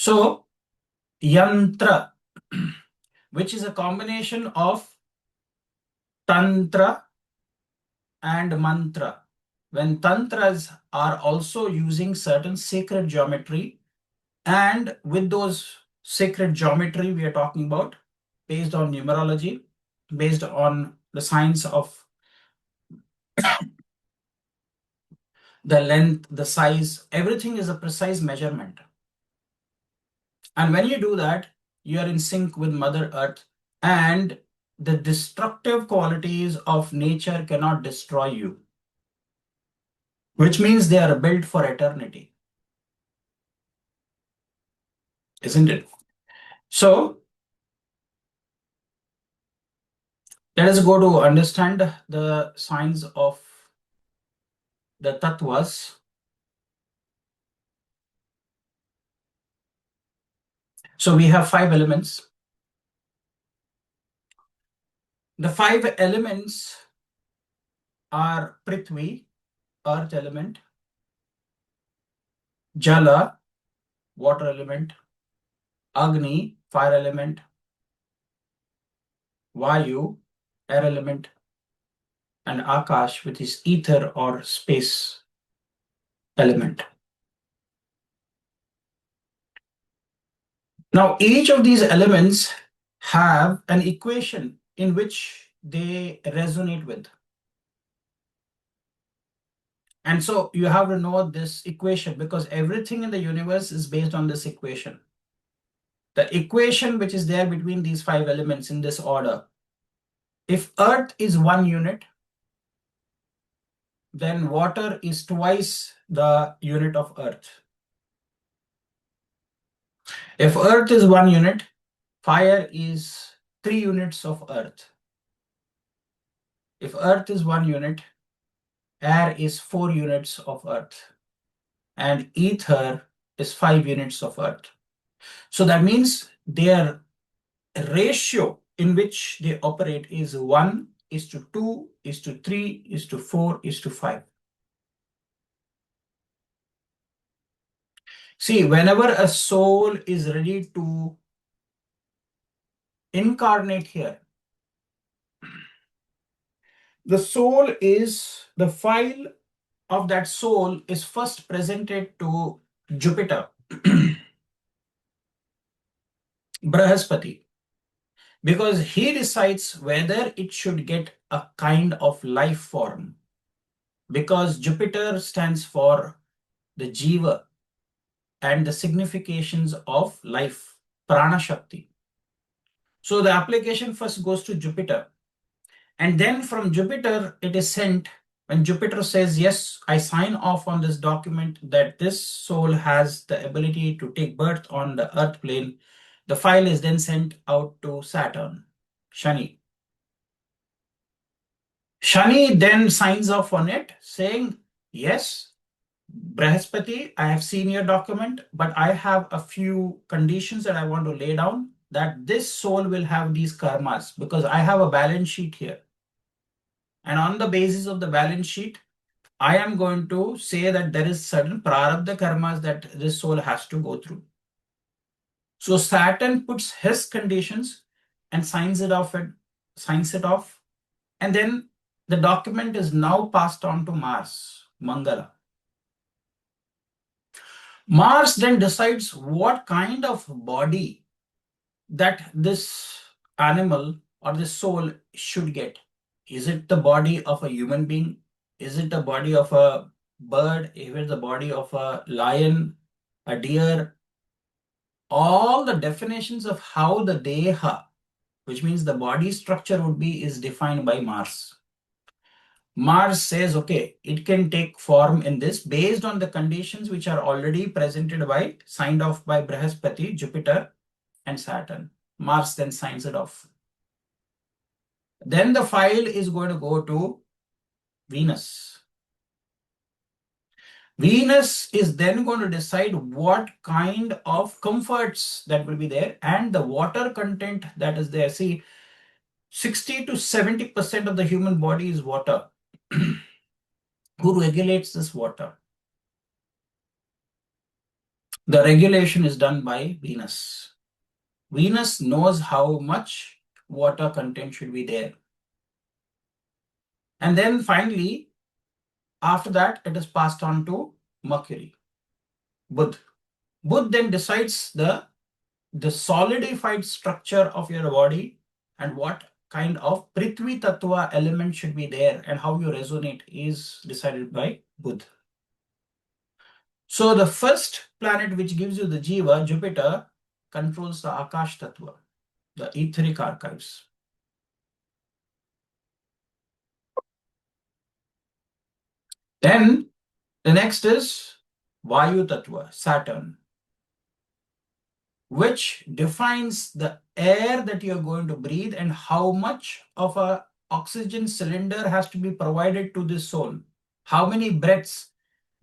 So, yantra, which is a combination of tantra and mantra. When tantras are also using certain sacred geometry, and with those sacred geometry we are talking about, based on numerology, based on the science of the length, the size, everything is a precise measurement. And when you do that, you are in sync with Mother Earth, and the destructive qualities of nature cannot destroy you, which means they are built for eternity, isn't it? So let us go to understand the signs of the tattvas. So we have 5 elements. The 5 elements are Prithvi, earth element, Jala, water element, Agni, fire element, Vayu, air element, and Akash, which is ether or space element. Now, each of these elements have an equation in which they resonate with. And so you have to know this equation because everything in the universe is based on this equation. The equation which is there between these 5 elements in this order. If Earth is 1 unit, then water is twice the unit of Earth. If Earth is 1 unit, fire is 3 units of Earth. If Earth is 1 unit, air is 4 units of Earth. And ether is 5 units of Earth. So that means their ratio in which they operate is 1:2:3:4:5. See, whenever a soul is ready to incarnate here, the file of that soul is first presented to Jupiter, Brahaspati, because he decides whether it should get a kind of life form. Because Jupiter stands for the Jiva and the significations of life, Prana Shakti. So the application first goes to Jupiter. And then from Jupiter, it is sent. When Jupiter says, yes, I sign off on this document that this soul has the ability to take birth on the earth plane, the file is then sent out to Saturn, Shani. Shani then signs off on it saying, yes, Brahaspati, I have seen your document, but I have a few conditions that I want to lay down that this soul will have these karmas because I have a balance sheet here. And on the basis of the balance sheet, I am going to say that there is certain prarabdha karmas that this soul has to go through. So Saturn puts his conditions and signs it off, and then the document is now passed on to Mars, Mangala. Mars then decides what kind of body that this animal or this soul should get. Is it the body of a human being? Is it the body of a bird? Is it the body of a lion, a deer? All the definitions of how the deha, which means the body structure would be, is defined by Mars. Mars says, okay, it can take form in this based on the conditions which are already signed off by Brahaspati, Jupiter, and Saturn. Mars then signs it off. Then the file is going to go to Venus. Venus is then going to decide what kind of comforts that will be there and the water content that is there. See, 60 to 70% of the human body is water. Who regulates this water? The regulation is done by Venus. Venus knows how much water content should be there. And then finally, after that, it is passed on to Mercury, Buddh. Buddh then decides the solidified structure of your body and what kind of Prithvi Tattva element should be there and how you resonate is decided by Buddh. So the first planet which gives you the Jiva, Jupiter, controls the Akash Tattva, the etheric archives. Then the next is Vayu Tattva, Saturn, which defines the air that you're going to breathe and how much of a oxygen cylinder has to be provided to this soul. How many breaths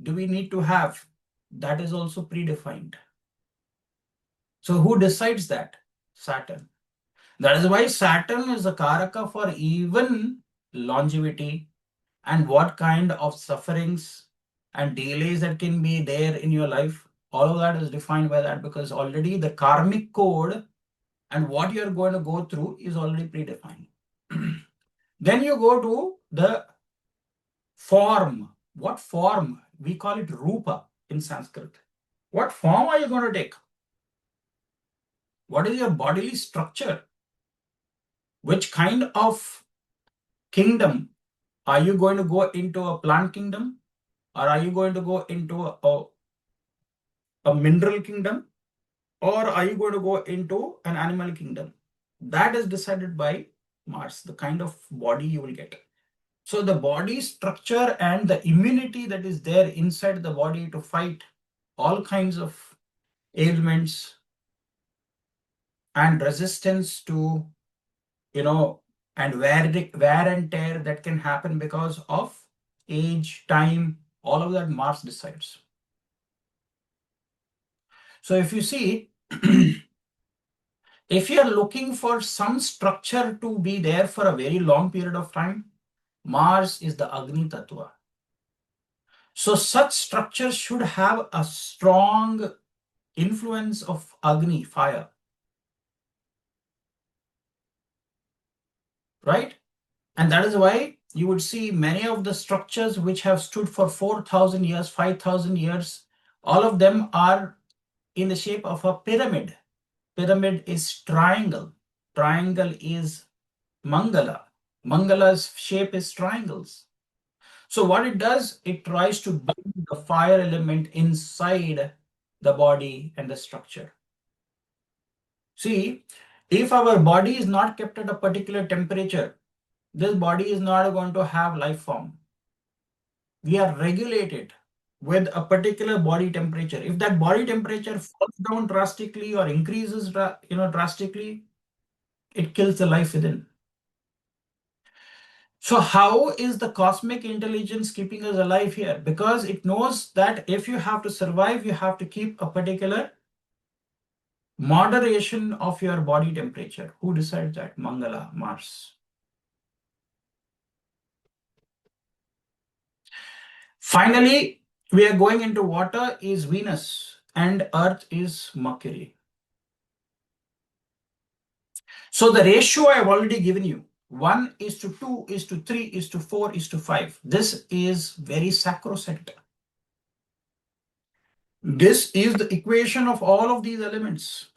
do we need to have? That is also predefined. So who decides that? Saturn. That is why Saturn is a karaka for even longevity and what kind of sufferings and delays that can be there in your life. All of that is defined by that because already the karmic code and what you're going to go through is already predefined. Then you go to the form. What form? We call it rupa in Sanskrit. What form are you going to take? What is your bodily structure? Which kind of kingdom? Are you going to go into a plant kingdom? Or are you going to go into a mineral kingdom? Or are you going to go into an animal kingdom? That is decided by Mars, the kind of body you will get. So the body structure and the immunity that is there inside the body to fight all kinds of ailments and resistance to, and wear and tear that can happen because of age, time, all of that Mars decides. So if you see, if you are looking for some structure to be there for a very long period of time, Mars is the Agni Tattva. So such structures should have a strong influence of Agni, fire. Right? And that is why you would see many of the structures which have stood for 4,000 years, 5,000 years, all of them are in the shape of a pyramid. Pyramid is triangle. Triangle is Mangala. Mangala's shape is triangles. So what it does, it tries to build the fire element inside the body and the structure. See, if our body is not kept at a particular temperature, this body is not going to have life form. We are regulated with a particular body temperature. If that body temperature falls down drastically or increases drastically, it kills the life within. So how is the cosmic intelligence keeping us alive here? Because it knows that if you have to survive, you have to keep a particular moderation of your body temperature. Who decides that? Mangala, Mars. Finally, we are going into water is Venus and Earth is Mercury. So the ratio I have already given you, 1:2:3:4:5. This is very sacrosanct. This is the equation of all of these elements.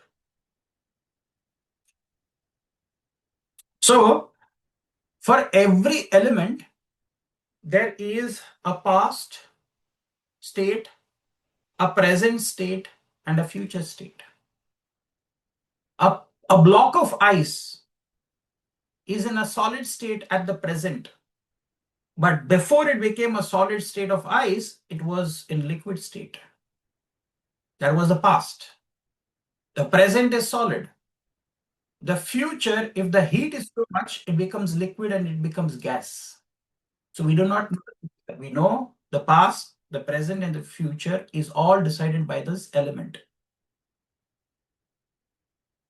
So for every element, there is a past state, a present state, and a future state. A block of ice is in a solid state at the present. But before it became a solid state of ice, it was in liquid state. That was the past. The present is solid. The future, if the heat is too much, it becomes liquid and it becomes gas. So we do not know. We know the past, the present, and the future is all decided by this element.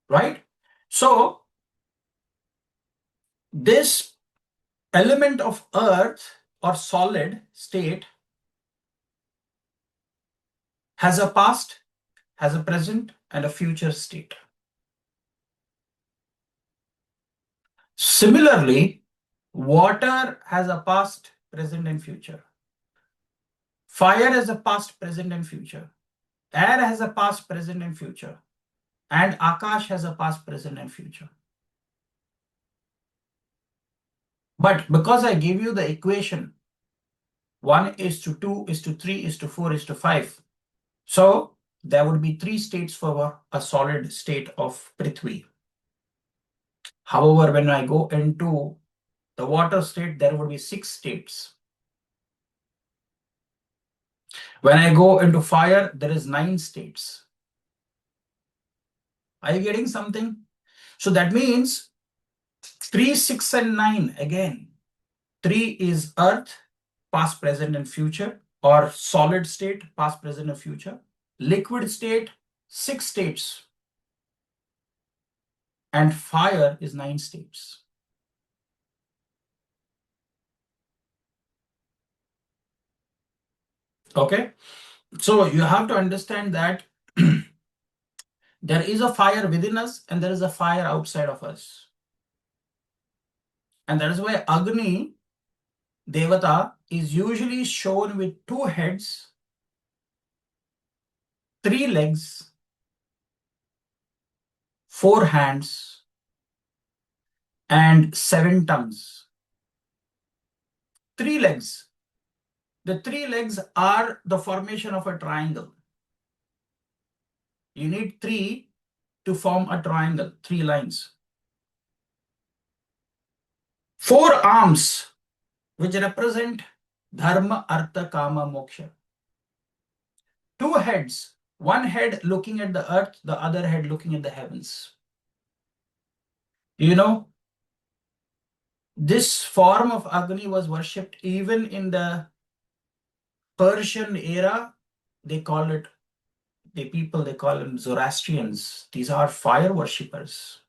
Right? So this element of earth or solid state has a past, has a present and a future state. Similarly, water has a past, present, and future. Fire has a past, present, and future. Air has a past, present, and future. And Akash has a past, present, and future. But because I gave you the equation 1:2:3:4:5, so there would be 3 states for a solid state of Prithvi. However, when I go into the water state, there would be 6 states. When I go into fire, there is 9 states. Are you getting something? So that means 3, 6, and 9 again. 3 is earth, past, present, and future, or solid state, past, present, and future. Liquid state, 6 states. And fire is 9 states. Okay? So you have to understand that there is a fire within us and there is a fire outside of us. And that is why Agni Devata is usually shown with 2 heads, 3 legs, 4 hands, and 7 tongues. 3 legs. The 3 legs are the formation of a triangle. You need 3 to form a triangle, 3 lines. 4 arms, which represent Dharma, Artha, Kama, Moksha. 2 heads, one head looking at the earth, the other head looking at the heavens. You know, this form of Agni was worshipped even in the Persian era. They call it, they call them Zoroastrians. These are fire worshippers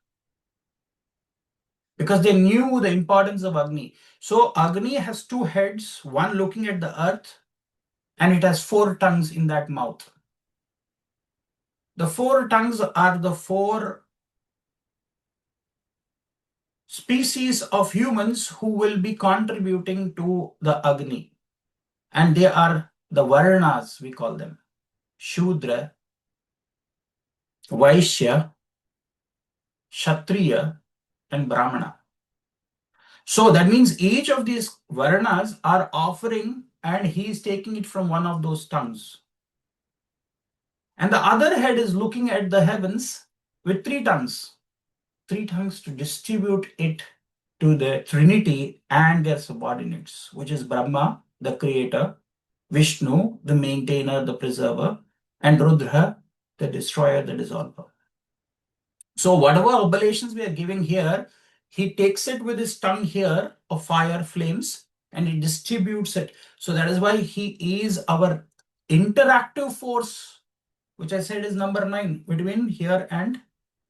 because they knew the importance of Agni. So Agni has 2 heads, one looking at the earth, and it has 4 tongues in that mouth. The 4 tongues are the 4 species of humans who will be contributing to the Agni. And they are the Varnas, we call them. Shudra, Vaishya, Kshatriya, and Brahmana. So that means each of these Varnas are offering and he is taking it from one of those tongues. And the other head is looking at the heavens with 3 tongues. 3 tongues to distribute it to the Trinity and their subordinates, which is Brahma, the creator, Vishnu, the maintainer, the preserver, and Rudra, the destroyer, the dissolver. So whatever oblations we are giving here, he takes it with his tongue here of fire flames and he distributes it. So that is why he is our interactive force, which I said is number 9 between here and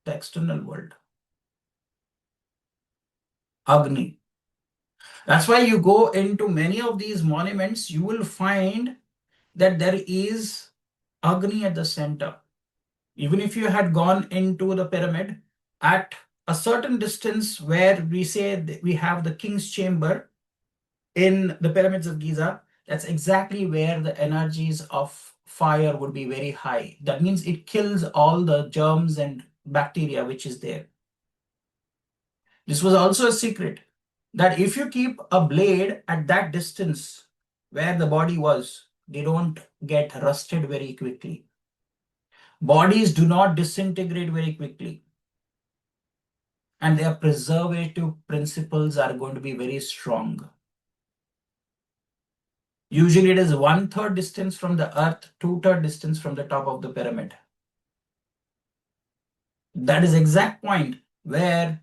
the external world. Agni. That's why you go into many of these monuments, you will find that there is Agni at the center. Even if you had gone into the pyramid at a certain distance where we say we have the king's chamber in the pyramids of Giza, that's exactly where the energies of fire would be very high. That means it kills all the germs and bacteria which is there. This was also a secret that if you keep a blade at that distance where the body was, they don't get rusted very quickly. Bodies do not disintegrate very quickly. And their preservative principles are going to be very strong. Usually it is 1/3 distance from the earth, 2/3 distance from the top of the pyramid. That is exact point where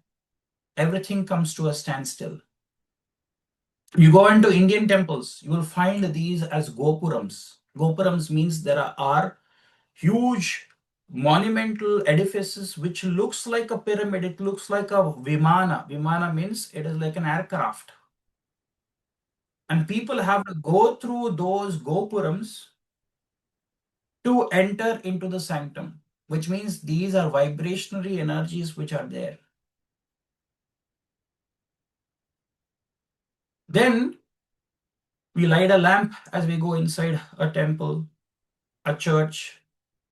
everything comes to a standstill. You go into Indian temples, you will find these as gopurams. Gopurams means there are huge monumental edifices which looks like a pyramid. It looks like a vimana. Vimana means it is like an aircraft. And people have to go through those gopurams to enter into the sanctum, which means these are vibrationary energies which are there. Then we light a lamp as we go inside a temple, a church,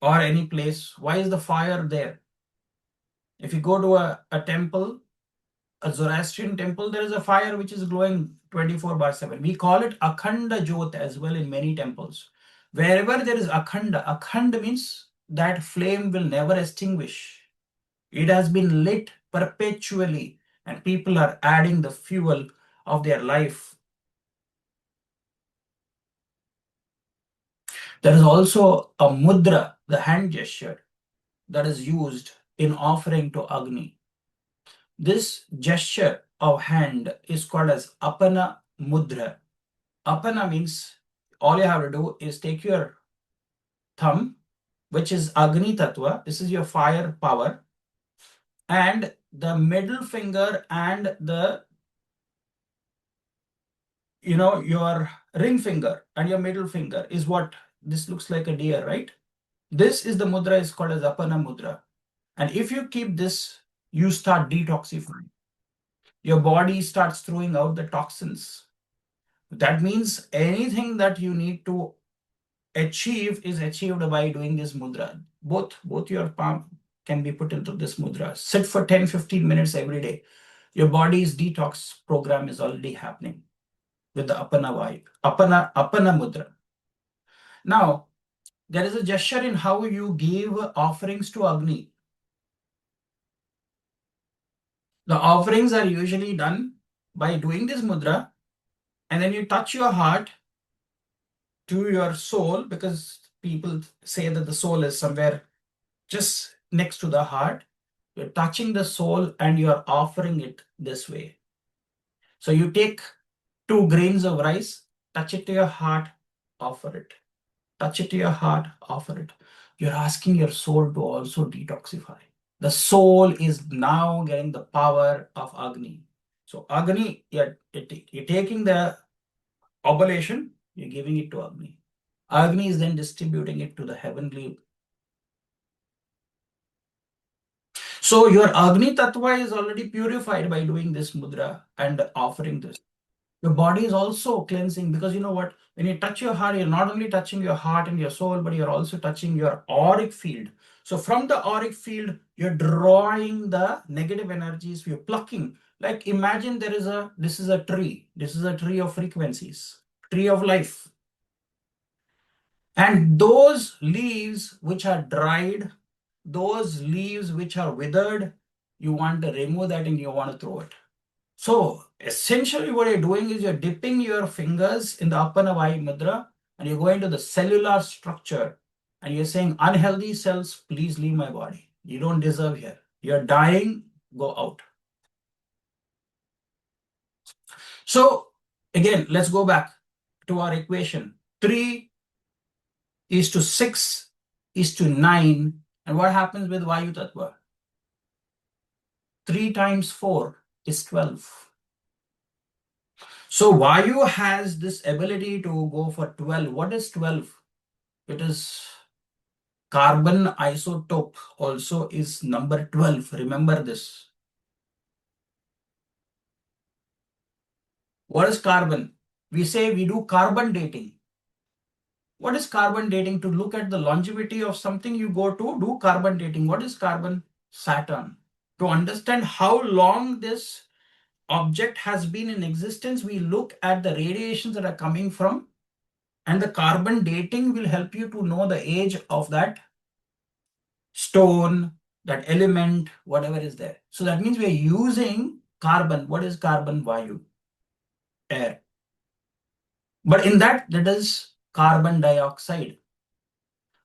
or any place. Why is the fire there? If you go to a temple, a Zoroastrian temple, there is a fire which is glowing 24/7. We call it Akhanda Jyot as well in many temples. Wherever there is Akhanda, Akhanda means that flame will never extinguish. It has been lit perpetually, and people are adding the fuel of their life. There is also a mudra, the hand gesture, that is used in offering to Agni. This gesture of hand is called as Apana Mudra. Apana means all you have to do is take your thumb, which is Agni Tattva, this is your fire power, and the middle finger and the your ring finger and your middle finger is what this looks like, a deer, right? This is the mudra is called as Apana Mudra. And if you keep this, you start detoxifying. Your body starts throwing out the toxins. That means anything that you need to achieve is achieved by doing this mudra. Both your palm can be put into this mudra. Sit for 10-15 minutes every day. Your body's detox program is already happening with the apana vibe, apana mudra. Now, there is a gesture in how you give offerings to Agni. The offerings are usually done by doing this mudra, and then you touch your heart to your soul, because people say that the soul is somewhere just next to the heart. You're touching the soul and you're offering it this way. So you take 2 grains of rice, touch it to your heart, offer it. Touch it to your heart, offer it. You're asking your soul to also detoxify. The soul is now getting the power of Agni. So Agni, you're taking the oblation, you're giving it to Agni. Agni is then distributing it to the heavenly. So your Agni Tattva is already purified by doing this mudra and offering this. Your body is also cleansing, because you know what? When you touch your heart, you're not only touching your heart and your soul, but you're also touching your auric field. So from the auric field, you're drawing the negative energies, you're plucking. Like imagine this is a tree. This is a tree of frequencies, tree of life. And those leaves which are dried, those leaves which are withered, you want to remove that and you want to throw it. So essentially what you're doing is you're dipping your fingers in the Apana Vayu Mudra and you're going to the cellular structure and you're saying, unhealthy cells, please leave my body. You don't deserve here. You're dying, go out. So again, let's go back to our equation. 3:6:9. And what happens with Vayu Tattva? 3 times 4 is 12. So Vayu has this ability to go for 12. What is 12? It is carbon isotope, also is number 12. Remember this. What is carbon? We say we do carbon dating. What is carbon dating? To look at the longevity of something, you go to do carbon dating. What is carbon? Saturn. To understand how long this object has been in existence, we look at the radiations that are coming from, and the carbon dating will help you to know the age of that stone, that element, whatever is there. So that means we are using carbon. What is carbon? Vayu, air. But in that is carbon dioxide.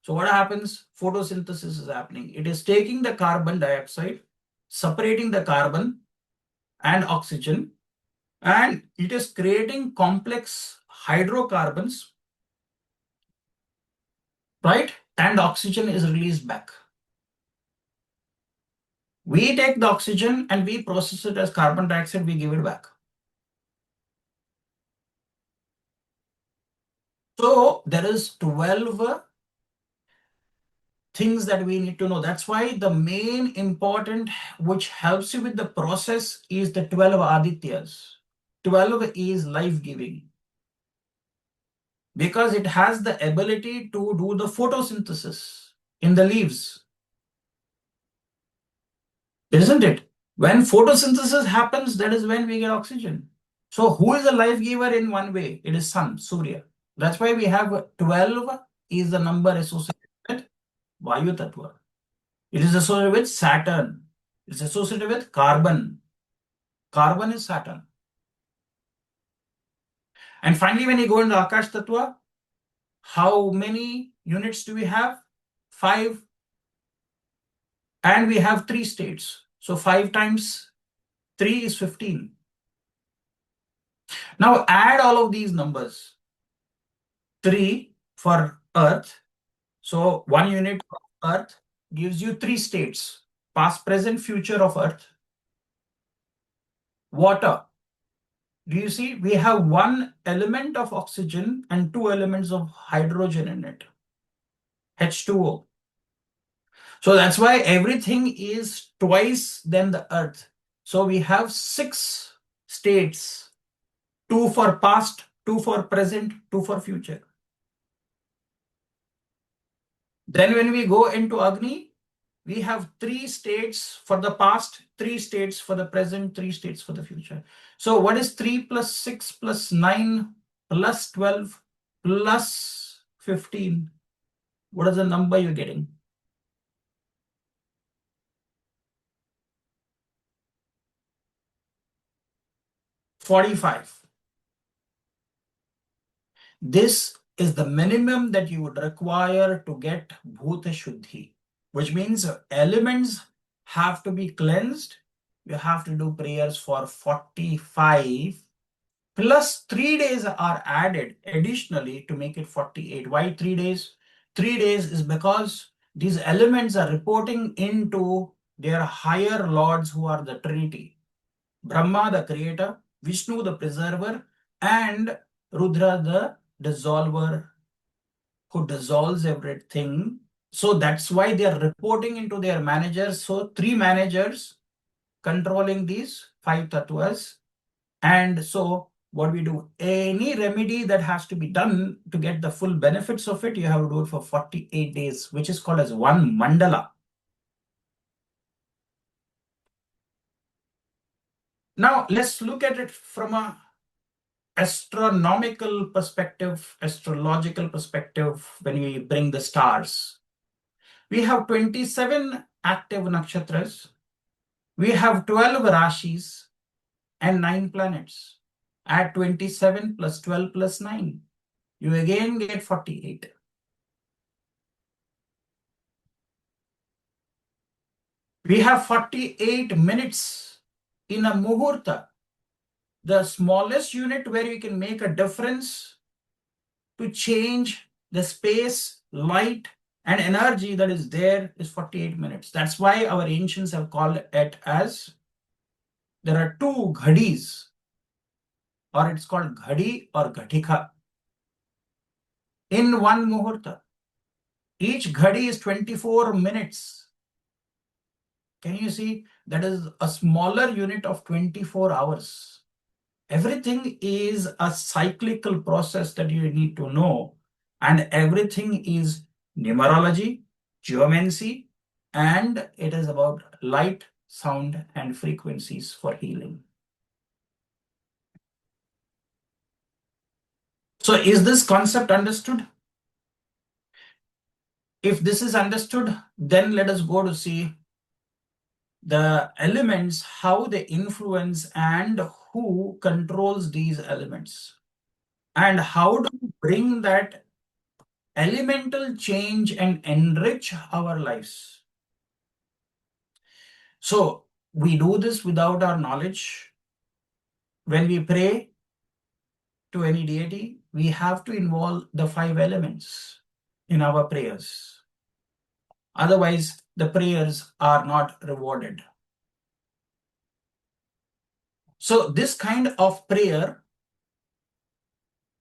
So what happens? Photosynthesis is happening. It is taking the carbon dioxide, separating the carbon and oxygen, and it is creating complex hydrocarbons, right? And oxygen is released back. We take the oxygen and we process it as carbon dioxide, we give it back. So there is 12 things that we need to know. That's why the main important which helps you with the process is the 12 Adityas. 12 is life-giving because it has the ability to do the photosynthesis in the leaves, isn't it? When photosynthesis happens, that is when we get oxygen. So who is a life giver in one way? It is sun, Surya. That's why we have 12 is the number associated with Vayu Tattva. It is associated with Saturn. It's associated with carbon. Carbon is Saturn. And finally, when you go into Akash Tattva, how many units do we have? 5. And we have 3 states. So 5 times 3 is 15. Now add all of these numbers. 3 for Earth. So 1 unit of Earth gives you 3 states. Past, present, future of Earth. Water. Do you see? We have 1 element of oxygen and 2 elements of hydrogen in it. H2O. So that's why everything is twice than the Earth. So we have 6 states. 2 for past, 2 for present, 2 for future. Then when we go into Agni, we have 3 states for the past, 3 states for the present, 3 states for the future. So what is 3 plus 6 plus 9 plus 12 plus 15? What is the number you're getting? 45. This is the minimum that you would require to get Bhuta Shuddhi, which means elements have to be cleansed. You have to do prayers for 45 plus 3 days are added additionally to make it 48. Why 3 days? 3 days is because these elements are reporting into their higher lords who are the Trinity. Brahma, the creator, Vishnu, the preserver, and Rudra, the dissolver, who dissolves everything. So that's why they are reporting into their managers. So 3 managers controlling these 5 tattvas. And so what we do, any remedy that has to be done to get the full benefits of it, you have to do it for 48 days, which is called as 1 mandala. Now let's look at it from a astronomical perspective, astrological perspective, when we bring the stars. We have 27 active nakshatras. We have 12 rashis and 9 planets. Add 27 plus 12 plus 9. You again get 48. We have 48 minutes in a muhurta, the smallest unit where you can make a difference to change the space, light, and energy that is there is 48 minutes. That's why our ancients have called it as, there are 2 ghadis, or it's called ghadi or ghatika, in 1 muhurta. Each ghadi is 24 minutes. Can you see? That is a smaller unit of 24 hours. Everything is a cyclical process that you need to know, and everything is numerology, geomancy, and it is about light, sound, and frequencies for healing. So is this concept understood? If this is understood, then let us go to see the elements, how they influence and who controls these elements, and how do we bring that elemental change and enrich our lives. So we do this without our knowledge. When we pray to any deity, we have to involve the 5 elements in our prayers. Otherwise, the prayers are not rewarded. So this kind of prayer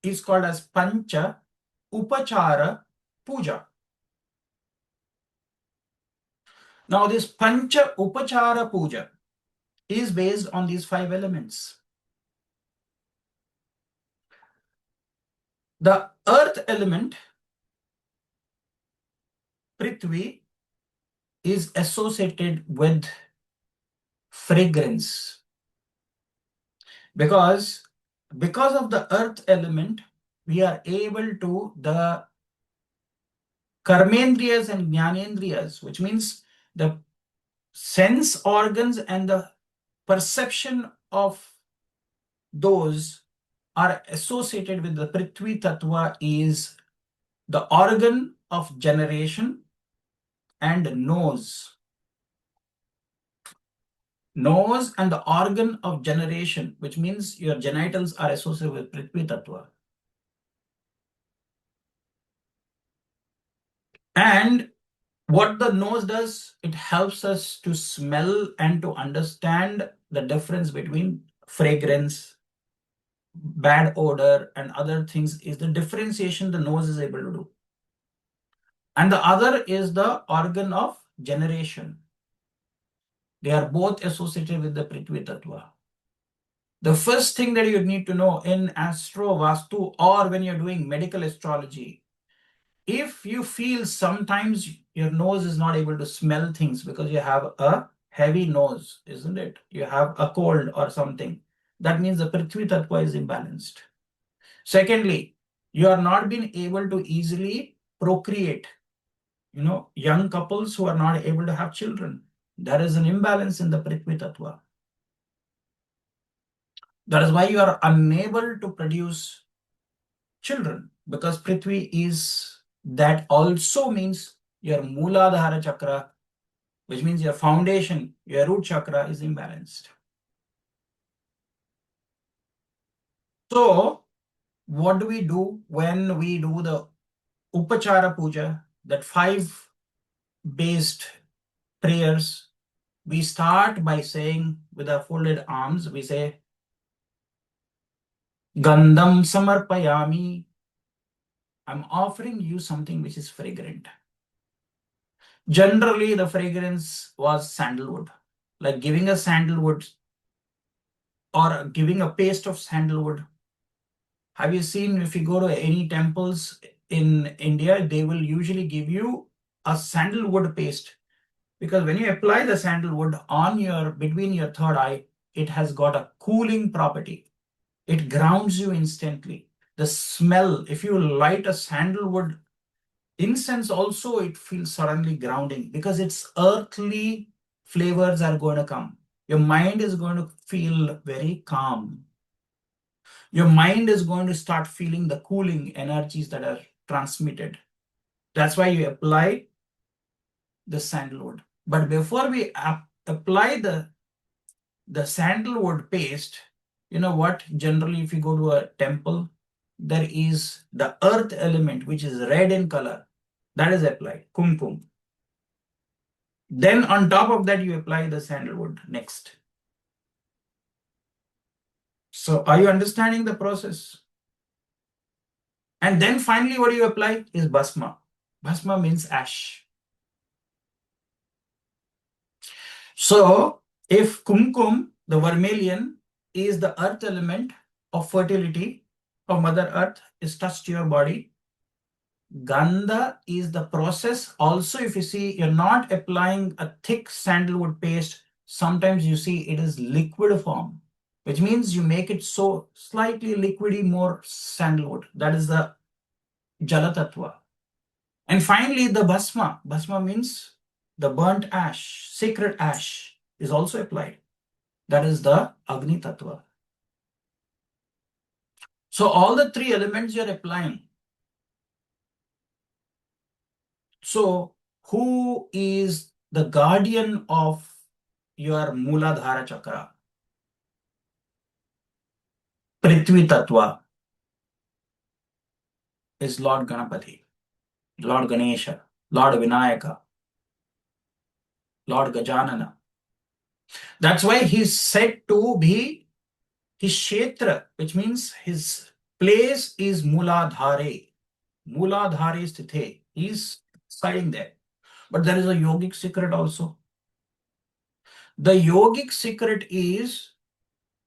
is called as Pancha Upachara Puja. Now, this Pancha Upachara Puja is based on these 5 elements. The earth element, Prithvi, is associated with fragrance because of the earth element, we are able to the karmendriyas and jnanendriyas, which means the sense organs and the perception of those are associated with the Prithvi Tattva is the organ of generation and nose. Nose and the organ of generation, which means your genitals are associated with Prithvi Tattva. And what the nose does, it helps us to smell and to understand the difference between fragrance, bad odor, and other things is the differentiation the nose is able to do. And the other is the organ of generation. They are both associated with the Prithvi Tattva. The first thing that you need to know in Astro, Vastu, or when you're doing medical astrology, if you feel sometimes your nose is not able to smell things because you have a heavy nose, isn't it? You have a cold or something. That means the Prithvi Tattva is imbalanced. Secondly, you are not being able to easily procreate. Young couples who are not able to have children. There is an imbalance in the Prithvi Tattva. That is why you are unable to produce children, because Prithvi is, that also means your Mooladhara chakra, which means your foundation, your root chakra is imbalanced. So, what do we do when we do the Upachara Puja, that 5 based prayers? We start by saying, with our folded arms, we say, Gandham Samarpayami. I'm offering you something which is fragrant. Generally, the fragrance was sandalwood, like giving a sandalwood or giving a paste of sandalwood. Have you seen, if you go to any temples in India, they will usually give you a sandalwood paste, because when you apply the sandalwood on between your third eye, it has got a cooling property. It grounds you instantly. The smell, if you light a sandalwood incense also, it feels suddenly grounding because its earthly flavors are going to come. Your mind is going to feel very calm. Your mind is going to start feeling the cooling energies that are transmitted. That's why you apply the sandalwood. But before we apply the sandalwood paste, you know what? Generally, if you go to a temple, there is the earth element, which is red in color, that is applied, kumkum. Then on top of that, you apply the sandalwood next. So are you understanding the process? And then finally, what you apply is bhasma. Bhasma means ash. So if kumkum, the vermilion, is the earth element of fertility of Mother Earth, is touched to your body, Gandha is the process. Also, if you see, you're not applying a thick sandalwood paste. Sometimes you see it is liquid form, which means you make it so slightly liquidy, more sandalwood. That is the Jala Tattva. And finally, the Bhasma. Bhasma means the burnt ash, sacred ash is also applied. That is the Agni Tattva. So all the 3 elements you're applying. So who is the guardian of your Mooladhara chakra? Prithvi Tattva is Lord Ganapati, Lord Ganesha, Lord Vinayaka, Lord Gajanana. That's why he's said to be his Kshetra, which means his place is Mooladhare. Mooladhare Sthite. He's siding there. But there is a yogic secret also. The yogic secret is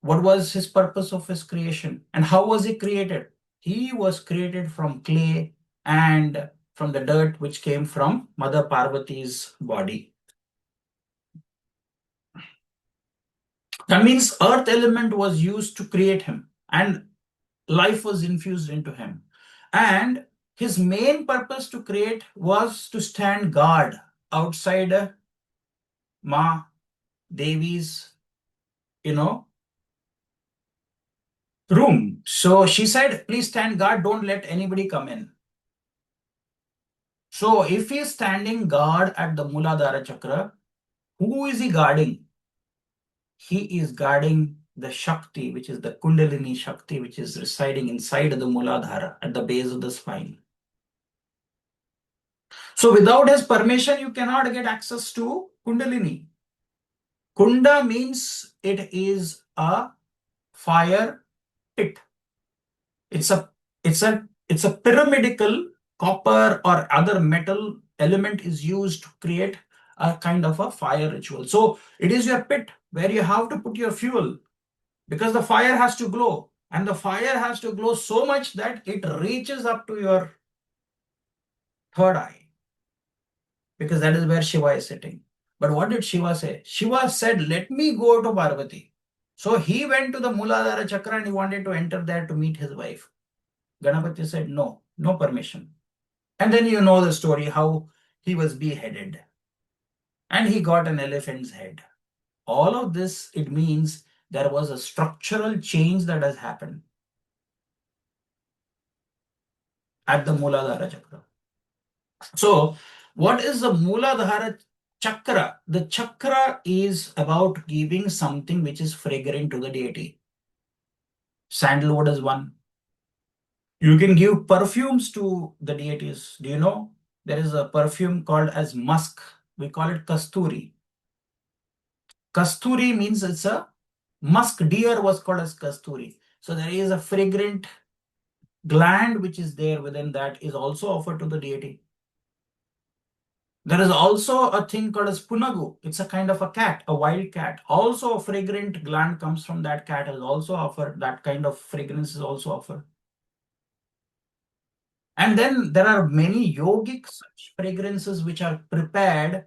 what was his purpose of his creation and how was he created? He was created from clay and from the dirt which came from Mother Parvati's body. That means earth element was used to create him and life was infused into him. And his main purpose to create was to stand guard outside Ma Devi's, you know, room. So she said, please stand guard, don't let anybody come in. So if he is standing guard at the Muladhara Chakra, who is he guarding? He is guarding the Shakti, which is the Kundalini Shakti, which is residing inside the Muladhara at the base of the spine. So without his permission, you cannot get access to Kundalini. Kunda means it is a fire pit. It's a pyramidical copper or other metal element is used to create a kind of a fire ritual. So it is your pit where you have to put your fuel because the fire has to glow and the fire has to glow so much that it reaches up to your third eye because that is where Shiva is sitting. But what did Shiva say? Shiva said, let me go to Parvati. So he went to the Muladhara Chakra and he wanted to enter there to meet his wife. Ganapati said, no, no permission. And then you know the story how he was beheaded and he got an elephant's head. All of this, it means there was a structural change that has happened at the Muladhara Chakra. So, what is the Muladhara Chakra? The chakra is about giving something which is fragrant to the deity. Sandalwood is one. You can give perfumes to the deities. Do you know? There is a perfume called as musk. We call it kasturi. Kasturi means it's a musk deer was called as kasturi. So there is a fragrant gland which is there within that is also offered to the deity. There is also a thing called as punagu. It's a kind of a cat, a wild cat. Also a fragrant gland comes from that cat is also offered. That kind of fragrance is also offered. And then there are many yogic such fragrances which are prepared.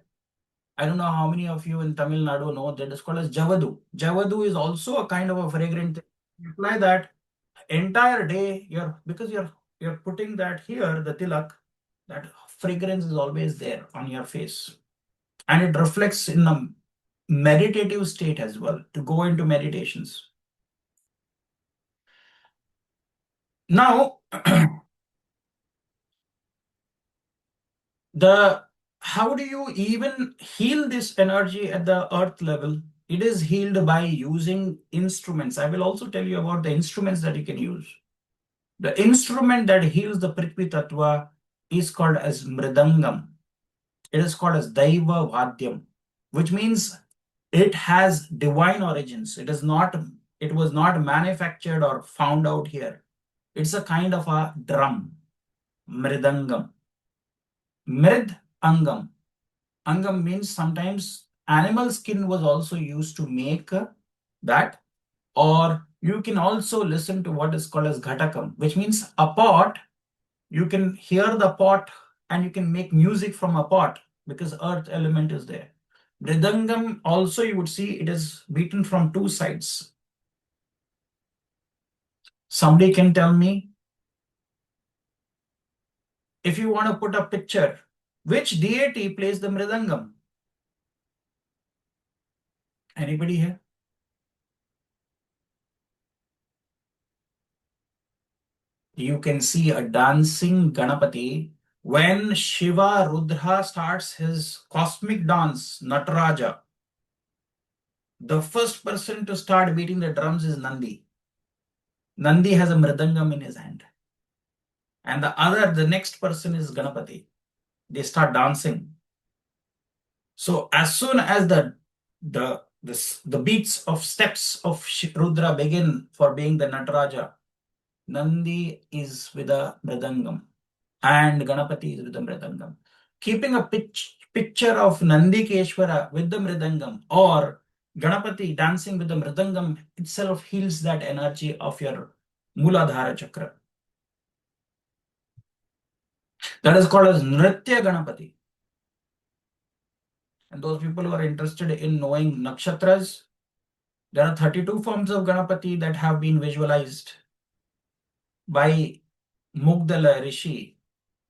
I don't know how many of you in Tamil Nadu know that is called as Javadu. Javadu is also a kind of a fragrant thing. You apply that entire day, because you're putting that here, the tilak, that fragrance is always there on your face. And it reflects in a meditative state as well, to go into meditations. Now, how do you even heal this energy at the earth level? It is healed by using instruments. I will also tell you about the instruments that you can use. The instrument that heals the Prithvi Tattva is called as Mridangam. It is called as Daiva Vadyam, which means it has divine origins. It was not manufactured or found out here. It's a kind of a drum, Mridangam. Mrid Angam. Angam means sometimes animal skin was also used to make that, or you can also listen to what is called as Ghatakam, which means a pot. You can hear the pot and you can make music from a pot because earth element is there. Mridangam also you would see it is beaten from two sides. Somebody can tell me, if you want to put a picture, which deity plays the Mridangam? Anybody here? You can see a dancing Ganapati when Shiva Rudra starts his cosmic dance, Nataraja. The first person to start beating the drums is Nandi. Nandi has a mridangam in his hand. And the next person is Ganapati. They start dancing. So as soon as the beats of steps of Rudra begin for being the Nataraja, Nandi is with a mridangam and Ganapati is with the mridangam. Keeping a picture of Nandi Keshwara with the mridangam or Ganapati dancing with the mridangam itself heals that energy of your Muladhara chakra. That is called as Nritya Ganapati. And those people who are interested in knowing nakshatras, there are 32 forms of Ganapati that have been visualized by Mugdala Rishi.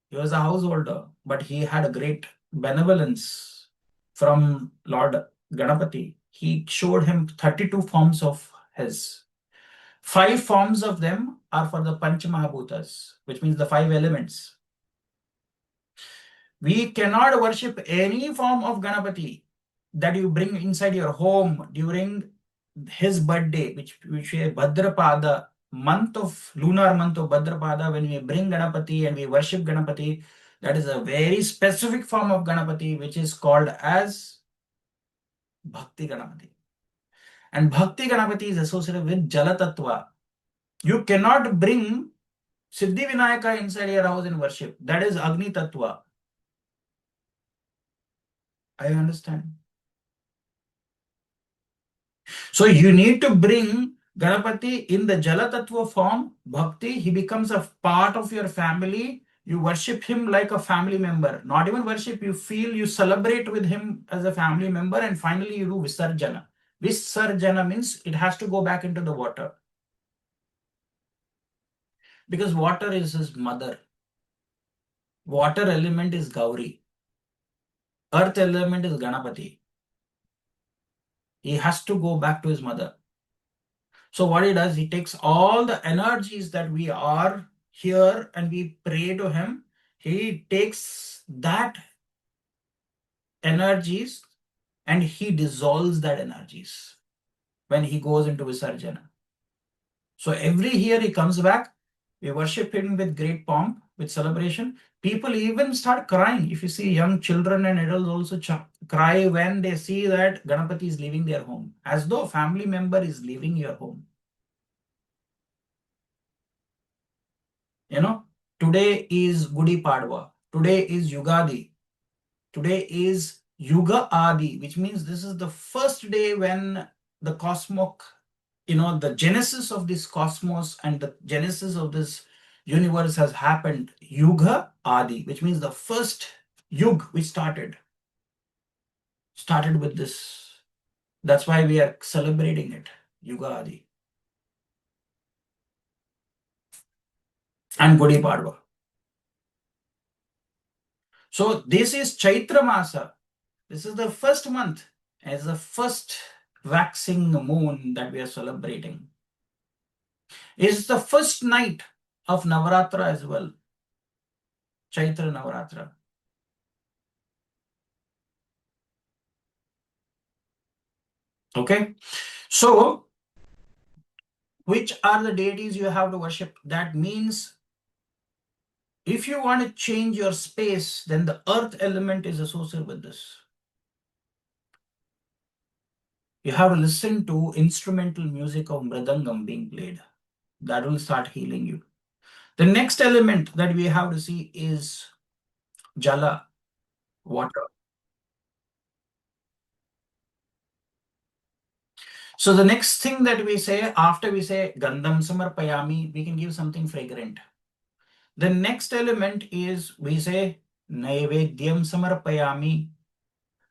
He was a householder, but he had a great benevolence from Lord Ganapati. He showed him 32 forms of his. 5 forms of them are for the Panch Mahabhutas, which means the 5 elements. We cannot worship any form of Ganapati that you bring inside your home during his birthday, which is Bhadrapada, lunar month of Bhadrapada, when we bring Ganapati and we worship Ganapati, that is a very specific form of Ganapati, which is called as Bhakti Ganapati. And Bhakti Ganapati is associated with Jala Tattva. You cannot bring Siddhi Vinayaka inside your house in worship. That is Agni Tattva. I understand. So you need to bring Ganapati in the Jala Tattva form, Bhakti. He becomes a part of your family. You worship him like a family member. Not even worship, you feel, you celebrate with him as a family member, and finally you do Visarjana. Visarjana means it has to go back into the water. Because water is his mother. Water element is Gauri. Earth element is Ganapati. He has to go back to his mother. So what he does, he takes all the energies that we are here and we pray to him. He takes that energies and he dissolves that energies when he goes into Visarjana. So every year he comes back. We worship him with great pomp, with celebration. People even start crying. If you see young children and adults also cry when they see that Ganapati is leaving their home, as though a family member is leaving your home. Today is Gudi Padwa. Today is Yugadi. Today is Yuga Adi, which means this is the first day when the the genesis of this cosmos and the genesis of this universe has happened. Yuga Adi, which means the first Yug which started with this. That's why we are celebrating it, Yuga Adi. And Gudi Padwa. So this is Chaitra Masa. This is the first month as the first waxing moon that we are celebrating. It's the first night of Navaratra as well. Chaitra Navaratra. Okay. So, which are the deities you have to worship? That means if you want to change your space, then the earth element is associated with this. You have to listen to instrumental music of mridangam being played. That will start healing you. The next element that we have to see is Jala, water. So the next thing that we say after we say Gandham Samarpayami, we can give something fragrant. The next element is we say Naivedyam Samarpayami,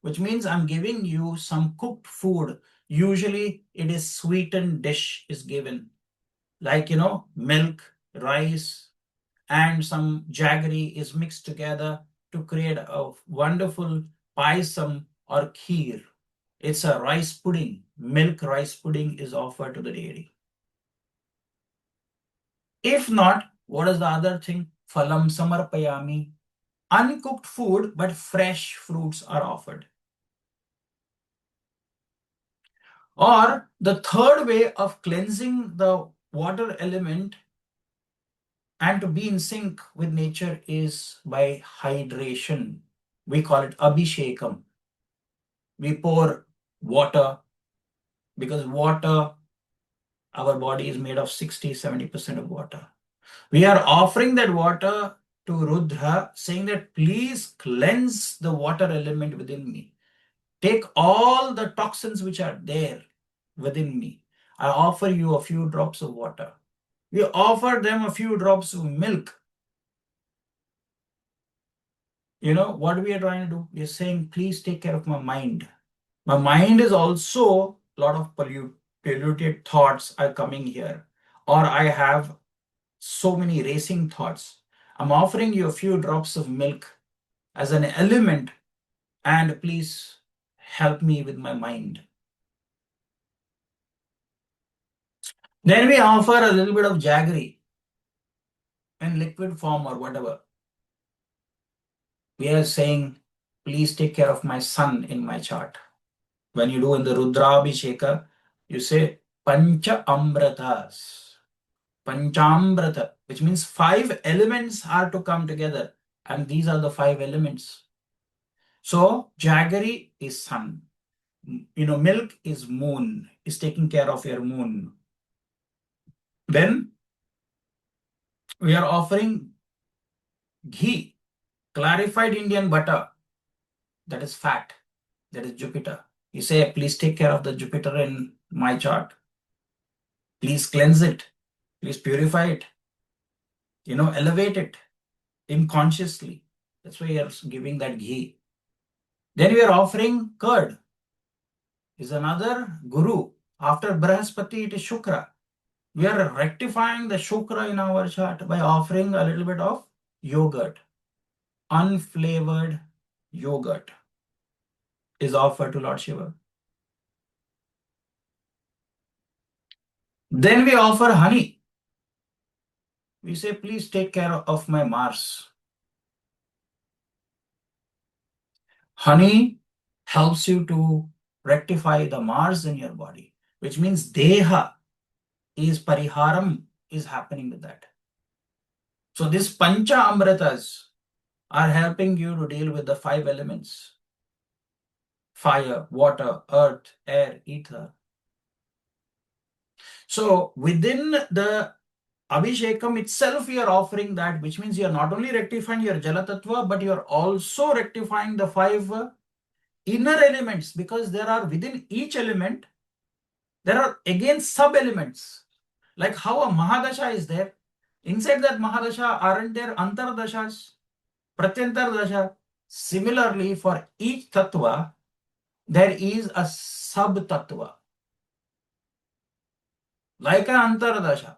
which means I'm giving you some cooked food. Usually it is sweetened dish is given, like milk, rice, and some jaggery is mixed together to create a wonderful paisam or kheer. It's a rice pudding. Milk rice pudding is offered to the deity. If not, what is the other thing? Phalam samarpayami. Uncooked food, but fresh fruits are offered. Or the third way of cleansing the water element and to be in sync with nature is by hydration. We call it abhishekam. We pour water because water, our body is made of 60-70% of water. We are offering that water to Rudra, saying that please cleanse the water element within me. Take all the toxins which are there within me. I offer you a few drops of water. We offer them a few drops of milk. You know what we are trying to do? We are saying, please take care of my mind. My mind is also a lot of polluted thoughts are coming here, or I have so many racing thoughts. I'm offering you a few drops of milk as an element, and please help me with my mind. Then we offer a little bit of jaggery in liquid form or whatever. We are saying, please take care of my sun in my chart. When you do in the Rudrabhisheka, you say Pancha Amratas. Panchamrata, which means five elements are to come together, and these are the five elements. So, jaggery is sun. Milk is moon, is taking care of your moon. Then we are offering ghee, clarified Indian butter, that is fat, that is Jupiter. You say, please take care of the Jupiter in my chart. Please cleanse it. Please purify it. Elevate it unconsciously. That's why you're giving that ghee. Then we are offering curd. Is another guru. After Brahaspati, it is Shukra. We are rectifying the Shukra in our chart by offering a little bit of yogurt. Unflavored yogurt is offered to Lord Shiva. Then we offer honey. We say, please take care of my Mars. Honey helps you to rectify the Mars in your body, which means Deha is Pariharam is happening with that. So this Pancha Amritas are helping you to deal with the five elements: fire, water, earth, air, ether. So within the Abhishekam itself, you are offering that, which means you are not only rectifying your Jala Tattva, but you are also rectifying the five inner elements, because there are within each element, there are again sub-elements. Like how a Mahadasha is there. Inside that Mahadasha, aren't there Antardashas, Pratyantar Dasha? Similarly, for each Tattva, there is a sub-Tattva, like an Antardasha.